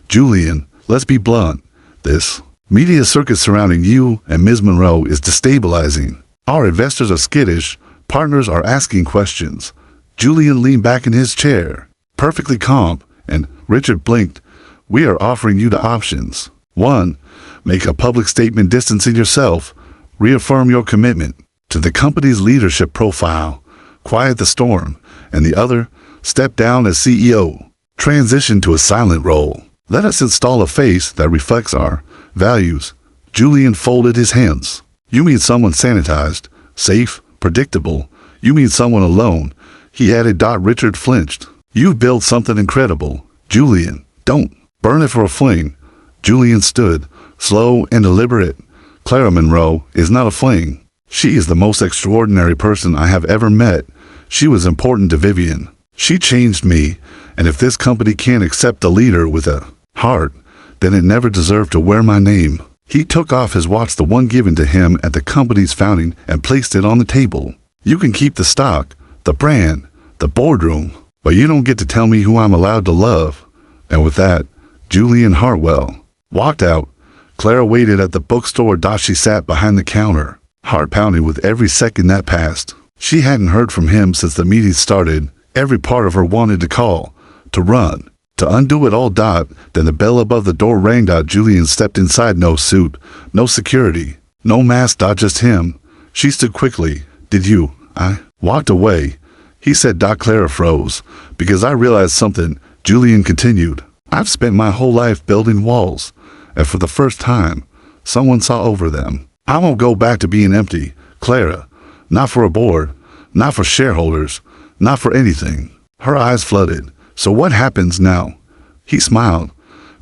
Julian, let's be blunt. This media circus surrounding you and Ms. Monroe is destabilizing. Our investors are skittish. Partners are asking questions. Julian leaned back in his chair, perfectly calm, and Richard blinked. We are offering you the options. 1. Make a public statement distancing yourself. Reaffirm your commitment to the company's leadership profile. Quiet the storm. And the other, step down as CEO. Transition to a silent role. Let us install a face that reflects our values. Julian folded his hands. You mean someone sanitized, safe, predictable. You mean someone alone. He added. Richard flinched. You've built something incredible. Julian, don't burn it for a fling. Julian stood, slow and deliberate. Clara Monroe is not a fling. She is the most extraordinary person I have ever met. She was important to Vivian. She changed me, and if this company can't accept a leader with a heart, then it never deserved to wear my name. He took off his watch, the one given to him at the company's founding, and placed it on the table. You can keep the stock, the brand, the boardroom, but you don't get to tell me who I'm allowed to love. And with that, Julian Hartwell walked out. Clara waited at the bookstore. She sat behind the counter, heart pounding with every second that passed. She hadn't heard from him since the meeting started. Every part of her wanted to call, to run, to undo it all. Then the bell above the door rang. Julian stepped inside. No suit, no security, no mask. Just him. She stood quickly. Did you? I walked away. He said. Clara froze. Because I realized something. Julian continued. I've spent my whole life building walls, and for the first time, someone saw over them. I won't go back to being empty, Clara. Not for a board, not for shareholders, not for anything. Her eyes flooded. So what happens now? He smiled.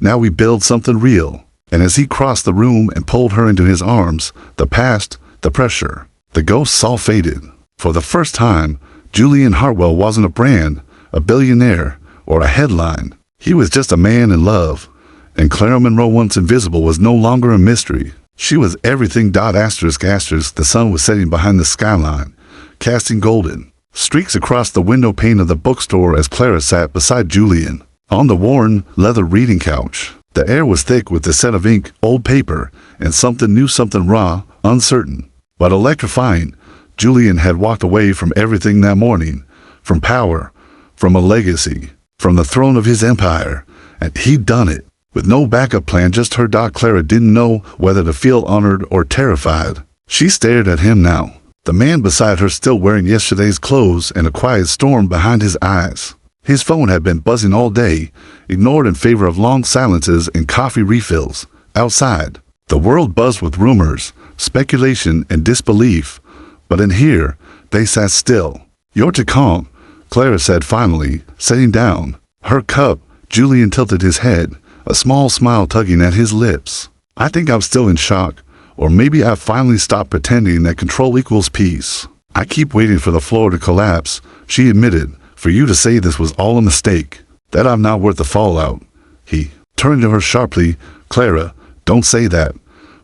Now we build something real. And as he crossed the room and pulled her into his arms, the past, the pressure, the ghosts all faded. For the first time, Julian Hartwell wasn't a brand, a billionaire, or a headline. He was just a man in love, and Clara Monroe once invisible was no longer a mystery. She was everything. Asterisk asterisk. The sun was setting behind the skyline, casting golden streaks across the window pane of the bookstore as Clara sat beside Julian on the worn leather reading couch. The air was thick with the scent of ink, old paper, and something new, something raw, uncertain, but electrifying. Julian had walked away from everything that morning, from power, from a legacy, from the throne of his empire, and he'd done it with no backup plan, just her. Clara didn't know whether to feel honored or terrified. She stared at him now, the man beside her still wearing yesterday's clothes, and a quiet storm behind his eyes. His phone had been buzzing all day, ignored in favor of long silences and coffee refills. Outside, the world buzzed with rumors, speculation, and disbelief, but in here, they sat still. "You're too calm," Clara said finally, sitting down. Her cup. Julian tilted his head, a small smile tugging at his lips. "I think I'm still in shock, or maybe I've finally stopped pretending that control equals peace. I keep waiting for the floor to collapse," she admitted, "for you to say this was all a mistake, that I'm not worth the fallout." He turned to her sharply. "Clara, don't say that.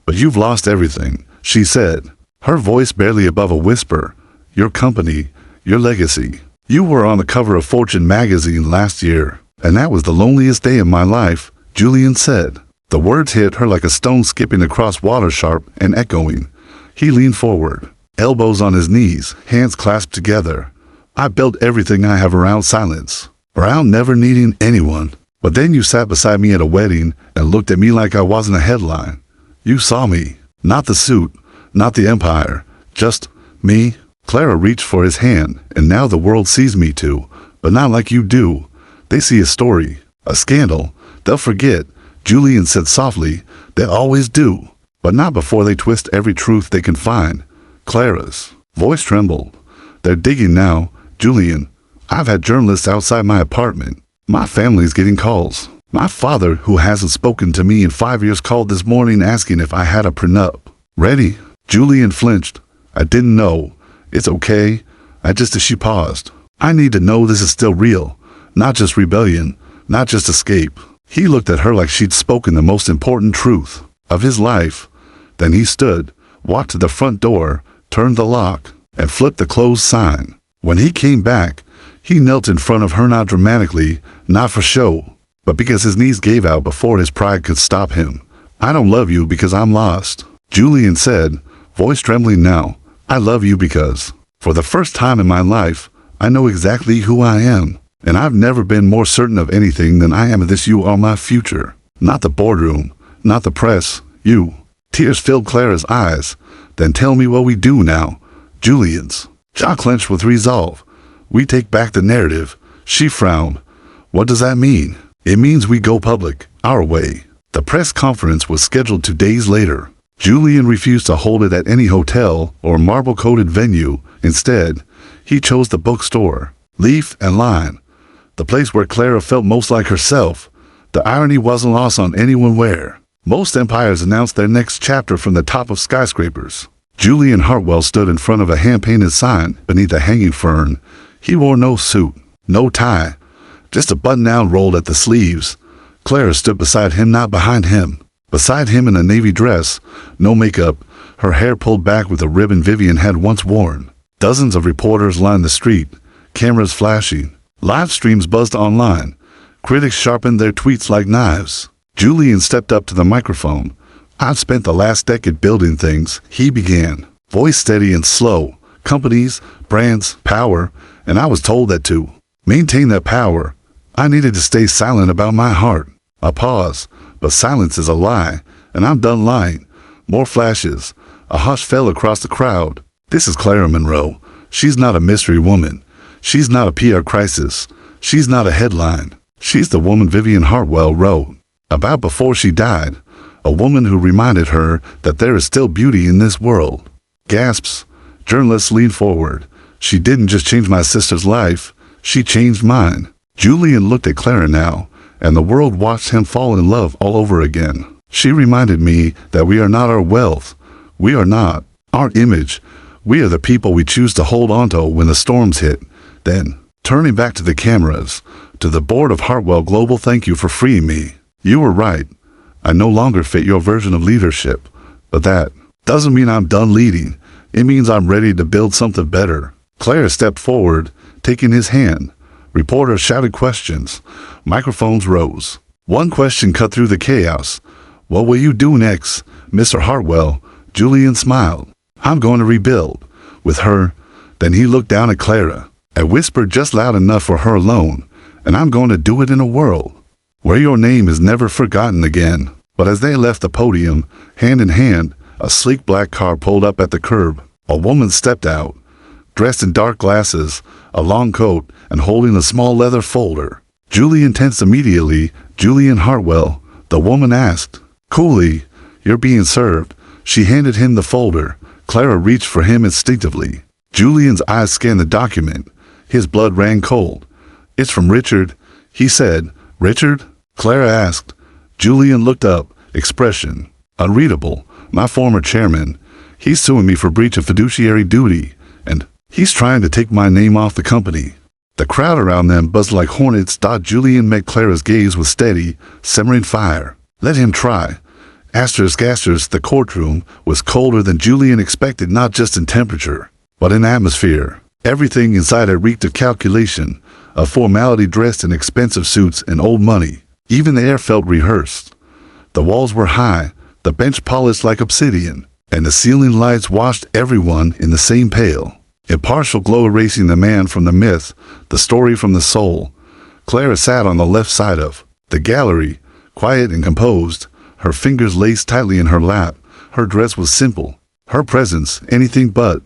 But you've lost everything," she said, her voice barely above a whisper. "Your company, your legacy. You were on the cover of Fortune magazine last year, and that was the loneliest day of my life," Julian said. The words hit her like a stone skipping across water, sharp and echoing. He leaned forward, elbows on his knees, hands clasped together. "I built everything I have around silence, around never needing anyone. But then you sat beside me at a wedding and looked at me like I wasn't a headline. You saw me, not the suit, not the empire, just me." Clara reached for his hand. "And now the world sees me too, but not like you do. They see a story, a scandal. They'll forget," Julian said softly. "They always do, but not before they twist every truth they can find." Clara's voice trembled. "They're digging now, Julian. I've had journalists outside my apartment. My family's getting calls. My father, who hasn't spoken to me in 5 years, called this morning asking if I had a prenup. Ready?" Julian flinched. "I didn't know. It's okay. She paused. "I need to know this is still real, not just rebellion, not just escape." He looked at her like she'd spoken the most important truth of his life. Then he stood, walked to the front door, turned the lock, and flipped the closed sign. When he came back, he knelt in front of her, not dramatically, not for show, but because his knees gave out before his pride could stop him. "I don't love you because I'm lost," Julian said, voice trembling now. "I love you because, for the first time in my life, I know exactly who I am. And I've never been more certain of anything than I am of this. You are my future. Not the boardroom, not the press, you." Tears filled Clara's eyes. "Then tell me what we do now." Julian's jaw clenched with resolve. "We take back the narrative." She frowned. "What does that mean?" "It means we go public, our way." The press conference was scheduled 2 days later. Julian refused to hold it at any hotel or marble-coated venue. Instead, he chose the bookstore, Leaf and Line, the place where Clara felt most like herself. The irony wasn't lost on anyone where most empires announced their next chapter from the top of skyscrapers. Julian Hartwell stood in front of a hand-painted sign beneath a hanging fern. He wore no suit, no tie, just a button-down rolled at the sleeves. Clara stood beside him, not behind him. Beside him in a navy dress, no makeup, her hair pulled back with a ribbon Vivian had once worn. Dozens of reporters lined the street, cameras flashing. Live streams buzzed online. Critics sharpened their tweets like knives. Julian stepped up to the microphone. "I've spent the last decade building things," he began, voice steady and slow. "Companies, brands, power, and I was told that to maintain that power, I needed to stay silent about my heart." A pause, but silence is a lie, and I'm done lying. More flashes. A hush fell across the crowd. "This is Clara Monroe. She's not a mystery woman. She's not a PR crisis. She's not a headline. She's the woman Vivian Hartwell wrote about before she died. A woman who reminded her that there is still beauty in this world." Gasps. Journalists leaned forward. "She didn't just change my sister's life. She changed mine." Julian looked at Clara now, and the world watched him fall in love all over again. "She reminded me that we are not our wealth. We are not our image. We are the people we choose to hold onto when the storms hit." Then, Turning back to the cameras, to the board of Hartwell Global, thank you for freeing me. You were right. I no longer fit your version of leadership, but that doesn't mean I'm done leading. It means I'm ready to build something better. Clara stepped forward, taking his hand. Reporters shouted questions. Microphones rose. One question cut through the chaos. What will you do next, Mr. Hartwell? Julian smiled. I'm going to rebuild. With her. Then he looked down at Clara. I whispered just loud enough for her alone. And I'm going to do it in a world where your name is never forgotten again. But as they left the podium, hand in hand, a sleek black car pulled up at the curb. A woman stepped out, dressed in dark glasses, a long coat, and holding a small leather folder. Julian tensed immediately. Julian Hartwell, the woman asked. Coolly, you're being served. She handed him the folder. Clara reached for him instinctively. Julian's eyes scanned the document. His blood ran cold. It's from Richard, he said. Richard? Clara asked. Julian looked up, expression unreadable. My former chairman. He's suing me for breach of fiduciary duty, and he's trying to take my name off the company. The crowd around them buzzed like hornets. Julian met Clara's gaze with steady, simmering fire. Let him try. Asterisk. The courtroom was colder than Julian expected, not just in temperature, but in atmosphere. Everything inside it reeked of calculation, of formality dressed in expensive suits and old money. Even the air felt rehearsed. The walls were high, the bench polished like obsidian, and the ceiling lights washed everyone in the same pale. Impartial glow erasing the man from the myth, the story from the soul. Clara sat on the left side of the gallery, quiet and composed, her fingers laced tightly in her lap. Her dress was simple, her presence anything but.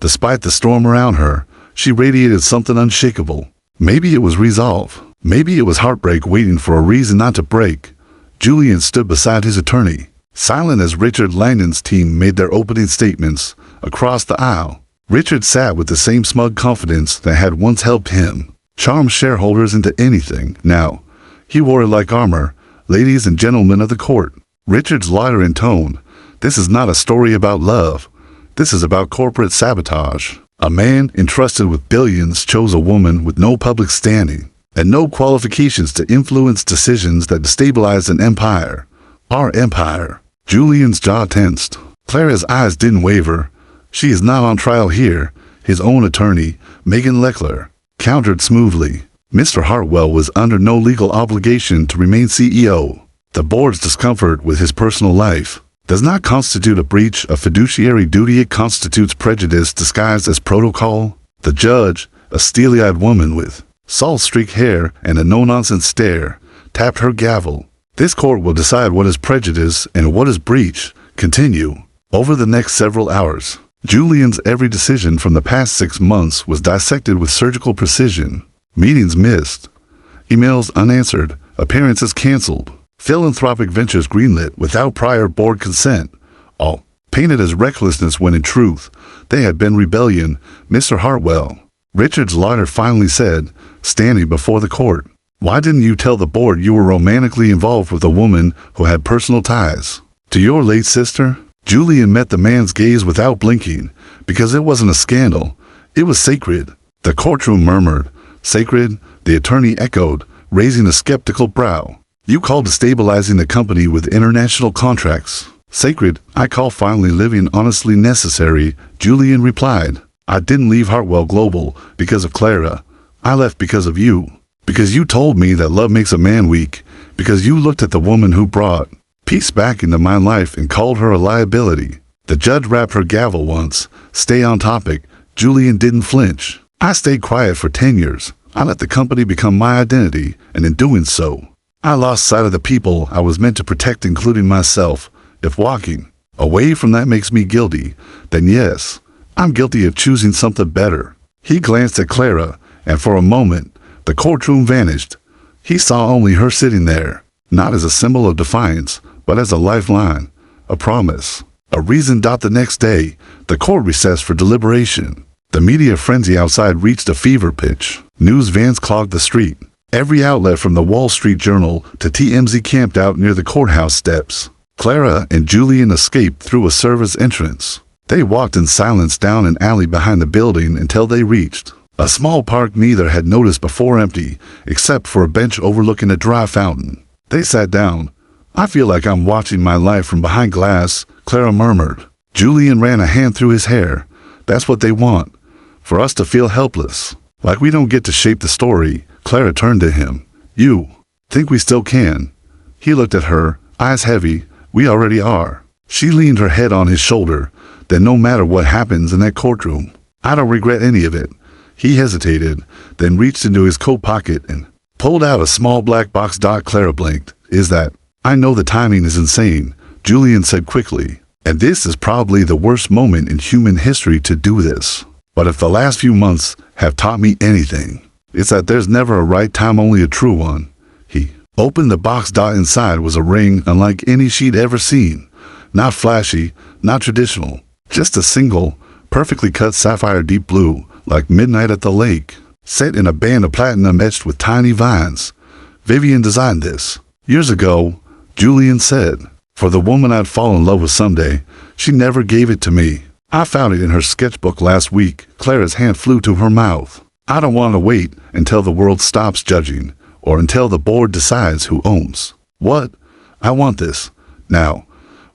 Despite the storm around her, she radiated something unshakable. Maybe it was resolve. Maybe it was heartbreak waiting for a reason not to break. Julian stood beside his attorney, silent as Richard Langdon's team made their opening statements. Across the aisle, Richard sat with the same smug confidence that had once helped him charm shareholders into anything. Now, he wore it like armor. Ladies and gentlemen of the court. Richard's lighter in tone. This is not a story about love. This is about corporate sabotage. A man entrusted with billions chose a woman with no public standing and no qualifications to influence decisions that destabilized an empire. Our empire. Julian's jaw tensed. Clara's eyes didn't waver. She is not on trial here. His own attorney, Megan Leckler, countered smoothly. Mr. Hartwell was under no legal obligation to remain CEO. The board's discomfort with his personal life does not constitute a breach of fiduciary duty. It constitutes prejudice disguised as protocol. The judge, a steely-eyed woman with salt-streaked hair and a no-nonsense stare, tapped her gavel. This court will decide what is prejudice and what is breach. Continue. Over the next several hours, Julian's every decision from the past 6 months was dissected with surgical precision. Meetings missed, emails unanswered, appearances canceled, philanthropic ventures greenlit without prior board consent, all painted as recklessness when in truth they had been rebellion. Mr. Hartwell, Richard's lawyer finally said, standing before the court, why didn't you tell the board you were romantically involved with a woman who had personal ties to your late sister? Julian met the man's gaze without blinking, because it wasn't a scandal. It was sacred. The courtroom murmured. Sacred, the attorney echoed, raising a skeptical brow. You call destabilizing the company with international contracts sacred. I call finally living honestly necessary, Julian replied. I didn't leave Hartwell Global because of Clara. I left because of you. Because you told me that love makes a man weak. Because you looked at the woman who brought peace back into my life and called her a liability. The judge rapped her gavel once. Stay on topic. Julian didn't flinch. I stayed quiet for 10 years. I let the company become my identity, and in doing so, I lost sight of the people I was meant to protect, including myself. If walking away from that makes me guilty, then yes, I'm guilty of choosing something better. He glanced at Clara, and for a moment, the courtroom vanished. He saw only her sitting there, not as a symbol of defiance, but as a lifeline, a promise, a reason. The next day, the court recessed for deliberation. The media frenzy outside reached a fever pitch. News vans clogged the street. Every outlet from the Wall Street Journal to TMZ camped out near the courthouse steps. Clara and Julian escaped through a service entrance. They walked in silence down an alley behind the building until they reached A small park neither had noticed before, empty, except for a bench overlooking a dry fountain. They sat down. I feel like I'm watching my life from behind glass, Clara murmured. Julian ran a hand through his hair. That's what they want. For us to feel helpless. Like we don't get to shape the story. Clara turned to him. You think we still can? He looked at her, eyes heavy. We already are. She leaned her head on his shoulder. Then no matter what happens in that courtroom, I don't regret any of it. He hesitated, then reached into his coat pocket and pulled out a small black box. Clara blinked. Is that? I know the timing is insane, Julian said quickly. And this is probably the worst moment in human history to do this. But if the last few months have taught me anything, it's that there's never a right time, only a true one. He opened the box. Inside was a ring unlike any she'd ever seen. Not flashy, not traditional. Just a single, perfectly cut sapphire, deep blue, like midnight at the lake, set in a band of platinum etched with tiny vines. Vivian designed this. Years ago, Julian said, for the woman I'd fall in love with someday. She never gave it to me. I found it in her sketchbook last week. Clara's hand flew to her mouth. I don't want to wait until the world stops judging, or until the board decides who owns what. I want this, now,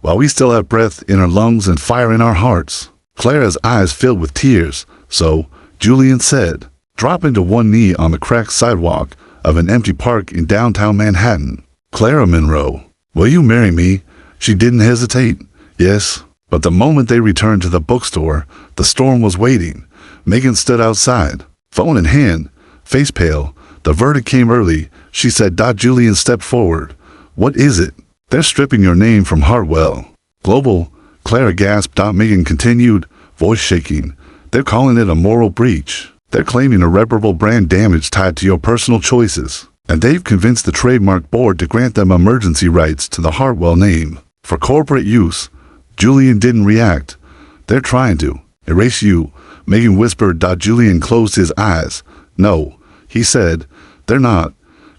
while we still have breath in our lungs and fire in our hearts. Clara's eyes filled with tears. So, Julian said, dropping to one knee on the cracked sidewalk of an empty park in downtown Manhattan. Clara Monroe, will you marry me? She didn't hesitate. Yes. But the moment they returned to the bookstore, the storm was waiting. Megan stood outside, phone in hand, face pale. The verdict came early, she said. Julian stepped forward. What is it? They're stripping your name from Hartwell Global, Clara gasped. Megan continued, voice shaking. They're calling it a moral breach. They're claiming irreparable brand damage tied to your personal choices. And they've convinced the trademark board to grant them emergency rights to the Hartwell name for corporate use. Julian didn't react. They're trying to erase you, Megan whispered. Julian closed his eyes. No, he said. They're not.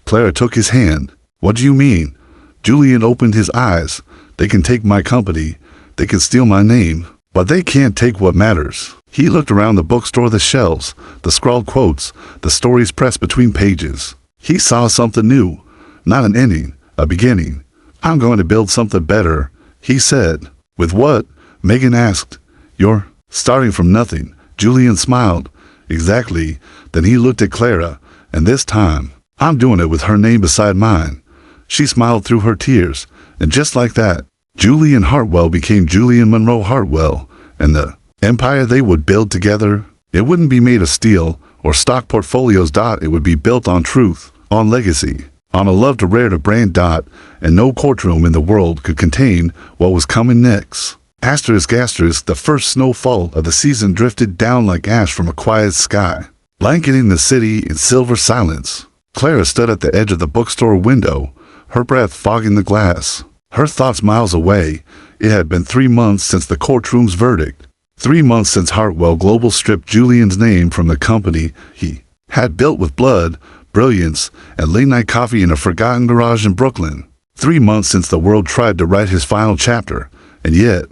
Clara took his hand. What do you mean? Julian opened his eyes. They can take my company. They can steal my name. But they can't take what matters. He looked around the bookstore, the shelves, the scrawled quotes, the stories pressed between pages. He saw something new. Not an ending, a beginning. I'm going to build something better, he said. With what? Megan asked. You're starting from nothing. Julian smiled. Exactly. Then he looked at Clara. And this time, I'm doing it with her name beside mine. She smiled through her tears. And just like that, Julian Hartwell became Julian Monroe Hartwell. And the empire they would build together, it wouldn't be made of steel or stock portfolios. It would be built on truth, on legacy, on a love to rare to brand. And no courtroom in the world could contain what was coming next. Asterisk, the first snowfall of the season drifted down like ash from a quiet sky, blanketing the city in silver silence. Clara stood at the edge of the bookstore window, her breath fogging the glass, her thoughts miles away. It had been 3 months since the courtroom's verdict. 3 months since Hartwell Global stripped Julian's name from the company he had built with blood, brilliance, and late-night coffee in a forgotten garage in Brooklyn. 3 months since the world tried to write his final chapter, and yet,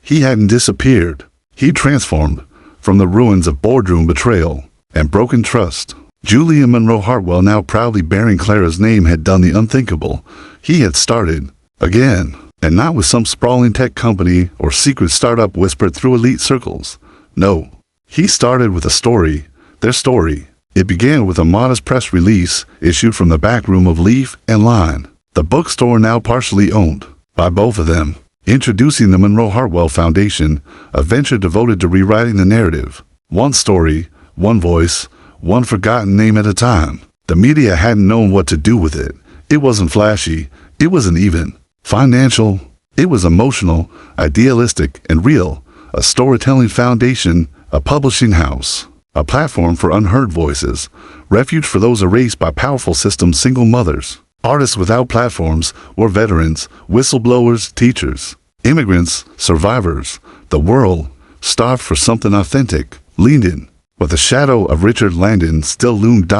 he hadn't disappeared. He transformed from the ruins of boardroom betrayal and broken trust. Julian Monroe Hartwell, now proudly bearing Clara's name, had done the unthinkable. He had started again, and not with some sprawling tech company or secret startup whispered through elite circles. No, he started with a story, their story. It began with a modest press release issued from the back room of Leaf and Line, the bookstore now partially owned by both of them, introducing the Monroe Hartwell Foundation, a venture devoted to rewriting the narrative. One story, one voice, one forgotten name at a time. The media hadn't known what to do with it. It wasn't flashy. It wasn't even financial. It was emotional, idealistic, and real. A storytelling foundation, a publishing house, a platform for unheard voices, refuge for those erased by powerful systems, single mothers, artists without platforms, or veterans, whistleblowers, teachers, immigrants, survivors. The world, starved for something authentic, leaned in. But the shadow of Richard Landon still loomed.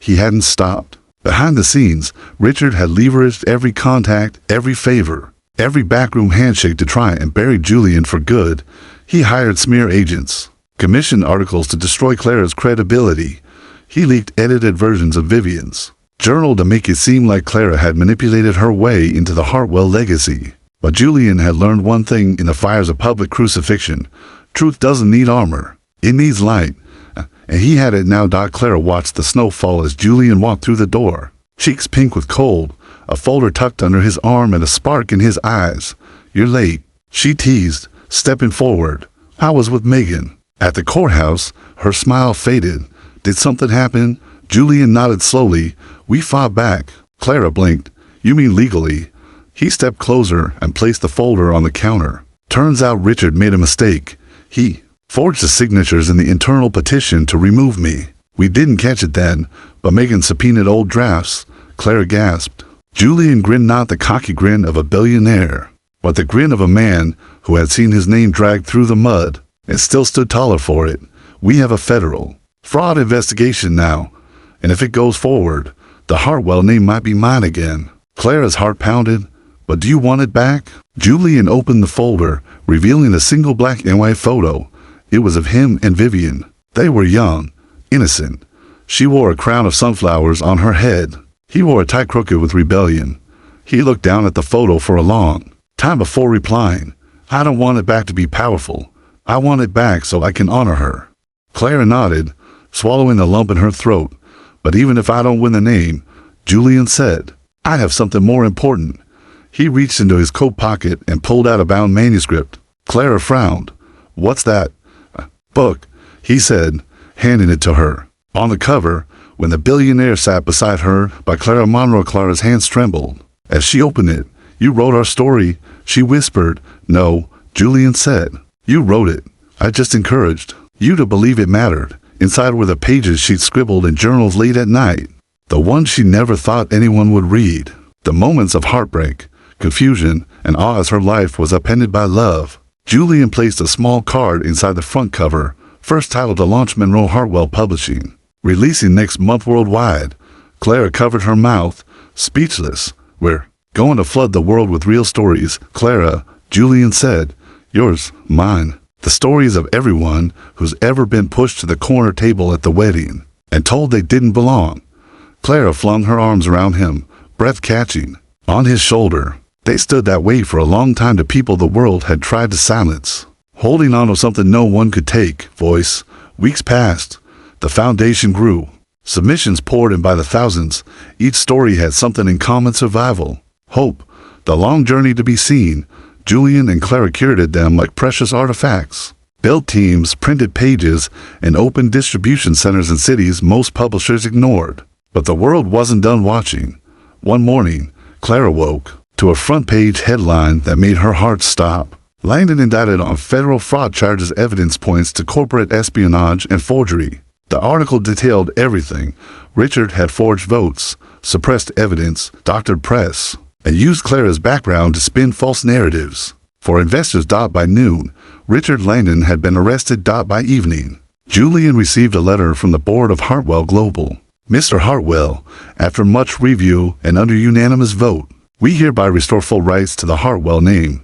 He hadn't stopped. Behind the scenes, Richard had leveraged every contact, every favor, every backroom handshake to try and bury Julian for good. He hired smear agents, commissioned articles to destroy Clara's credibility. He leaked edited versions of Vivian's journal to make it seem like Clara had manipulated her way into the Hartwell legacy. But Julian had learned one thing in the fires of public crucifixion. Truth doesn't need armor. It needs light. And he had it now. Clara watched the snow fall as Julian walked through the door, cheeks pink with cold, a folder tucked under his arm and a spark in his eyes. "You're late," she teased, stepping forward. "I was with Megan at the courthouse." Her smile faded. "Did something happen?" Julian nodded slowly. "We fought back." Clara blinked. "You mean legally?" He stepped closer and placed the folder on the counter. "Turns out Richard made a mistake. He forged the signatures in the internal petition to remove me. We didn't catch it then, but Megan subpoenaed old drafts." Clara gasped. Julian grinned, not the cocky grin of a billionaire, but the grin of a man who had seen his name dragged through the mud and still stood taller for it. "We have a federal fraud investigation now, and if it goes forward, the Hartwell name might be mine again." Clara's heart pounded. "But do you want it back?" Julian opened the folder, revealing a single black and white photo. It was of him and Vivian. They were young, innocent. She wore a crown of sunflowers on her head. He wore a tie crooked with rebellion. He looked down at the photo for a long time before replying. "I don't want it back to be powerful. I want it back so I can honor her." Clara nodded, swallowing the lump in her throat. "But even if I don't win the name," Julian said, "I have something more important." He reached into his coat pocket and pulled out a bound manuscript. Clara frowned. "What's that?" "Book," he said, handing it to her. On the cover, "When the Billionaire Sat Beside Her" by Clara Monroe. Clara's hands trembled as she opened it. "You wrote our story," she whispered. "No," Julian said. "You wrote it. I just encouraged you to believe it mattered." Inside were the pages she'd scribbled in journals late at night, the ones she never thought anyone would read. The moments of heartbreak, confusion, and awe as her life was upended by love. Julian placed a small card inside the front cover, first titled to launch Monroe Hartwell Publishing, releasing next month worldwide. Clara covered her mouth, speechless. "We're going to flood the world with real stories, Clara," Julian said. "Yours, mine. The stories of everyone who's ever been pushed to the corner table at the wedding and told they didn't belong." Clara flung her arms around him, breath catching, on his shoulder. They stood that way for a long time to people the world had tried to silence, holding on to something no one could take. Voice. Weeks passed. The foundation grew. Submissions poured in by the thousands. Each story had something in common: survival, hope, the long journey to be seen. Julian and Clara curated them like precious artifacts, built teams, printed pages, and opened distribution centers in cities most publishers ignored. But the world wasn't done watching. One morning, Clara woke to a front-page headline that made her heart stop. Langdon indicted on federal fraud charges. Evidence points to corporate espionage and forgery. The article detailed everything. Richard had forged votes, suppressed evidence, doctored press, and used Clara's background to spin false narratives for investors. By noon, Richard Langdon had been arrested. By evening, Julian received a letter from the board of Hartwell Global. "Mr. Hartwell, after much review and under unanimous vote, we hereby restore full rights to the Hartwell name.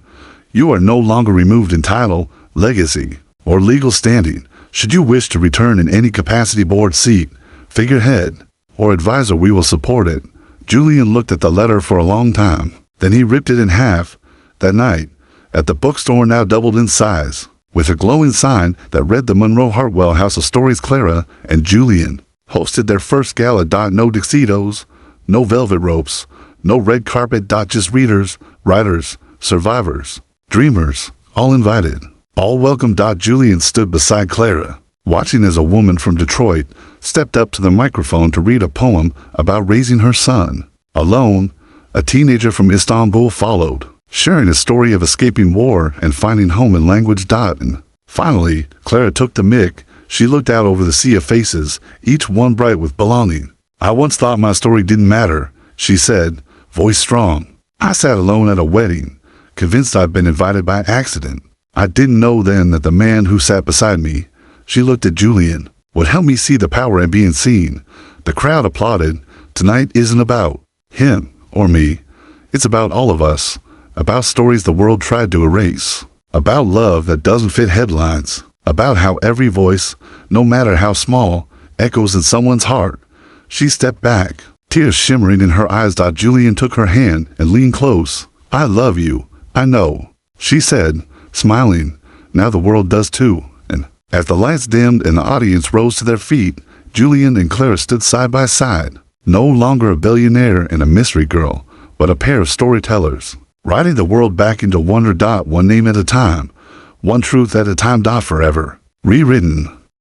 You are no longer removed in title, legacy, or legal standing. Should you wish to return in any capacity, board seat, figurehead, or advisor, we will support it." Julian looked at the letter for a long time. Then he ripped it in half. That night, at the bookstore now doubled in size, with a glowing sign that read "The Monroe Hartwell House of Stories," Clara and Julian hosted their first gala. No tuxedos, no velvet ropes, no red carpet. Just readers, writers, survivors, dreamers, all invited, all welcome. Julian stood beside Clara, watching as a woman from Detroit stepped up to the microphone to read a poem about raising her son. Alone, a teenager from Istanbul followed, sharing a story of escaping war and finding home in language. And finally, Clara took the mic. She looked out over the sea of faces, each one bright with belonging. "I once thought my story didn't matter," she said, voice strong. "I sat alone at a wedding, convinced I'd been invited by accident. I didn't know then that the man who sat beside me," she looked at Julian, "would help me see the power in being seen." The crowd applauded. Tonight isn't about him or me. It's about all of us, about stories the world tried to erase, about love that doesn't fit headlines, about how every voice, no matter how small, echoes in someone's heart. She stepped back, tears shimmering in her eyes. Julian took her hand and leaned close. I love you, I know, she said, smiling. Now the world does too. And as the lights dimmed and the audience rose to their feet, Julian and Clara stood side by side, no longer a billionaire and a mystery girl, but a pair of storytellers, writing the world back into wonder. One name at a time, one truth at a time. Forever. Rewritten.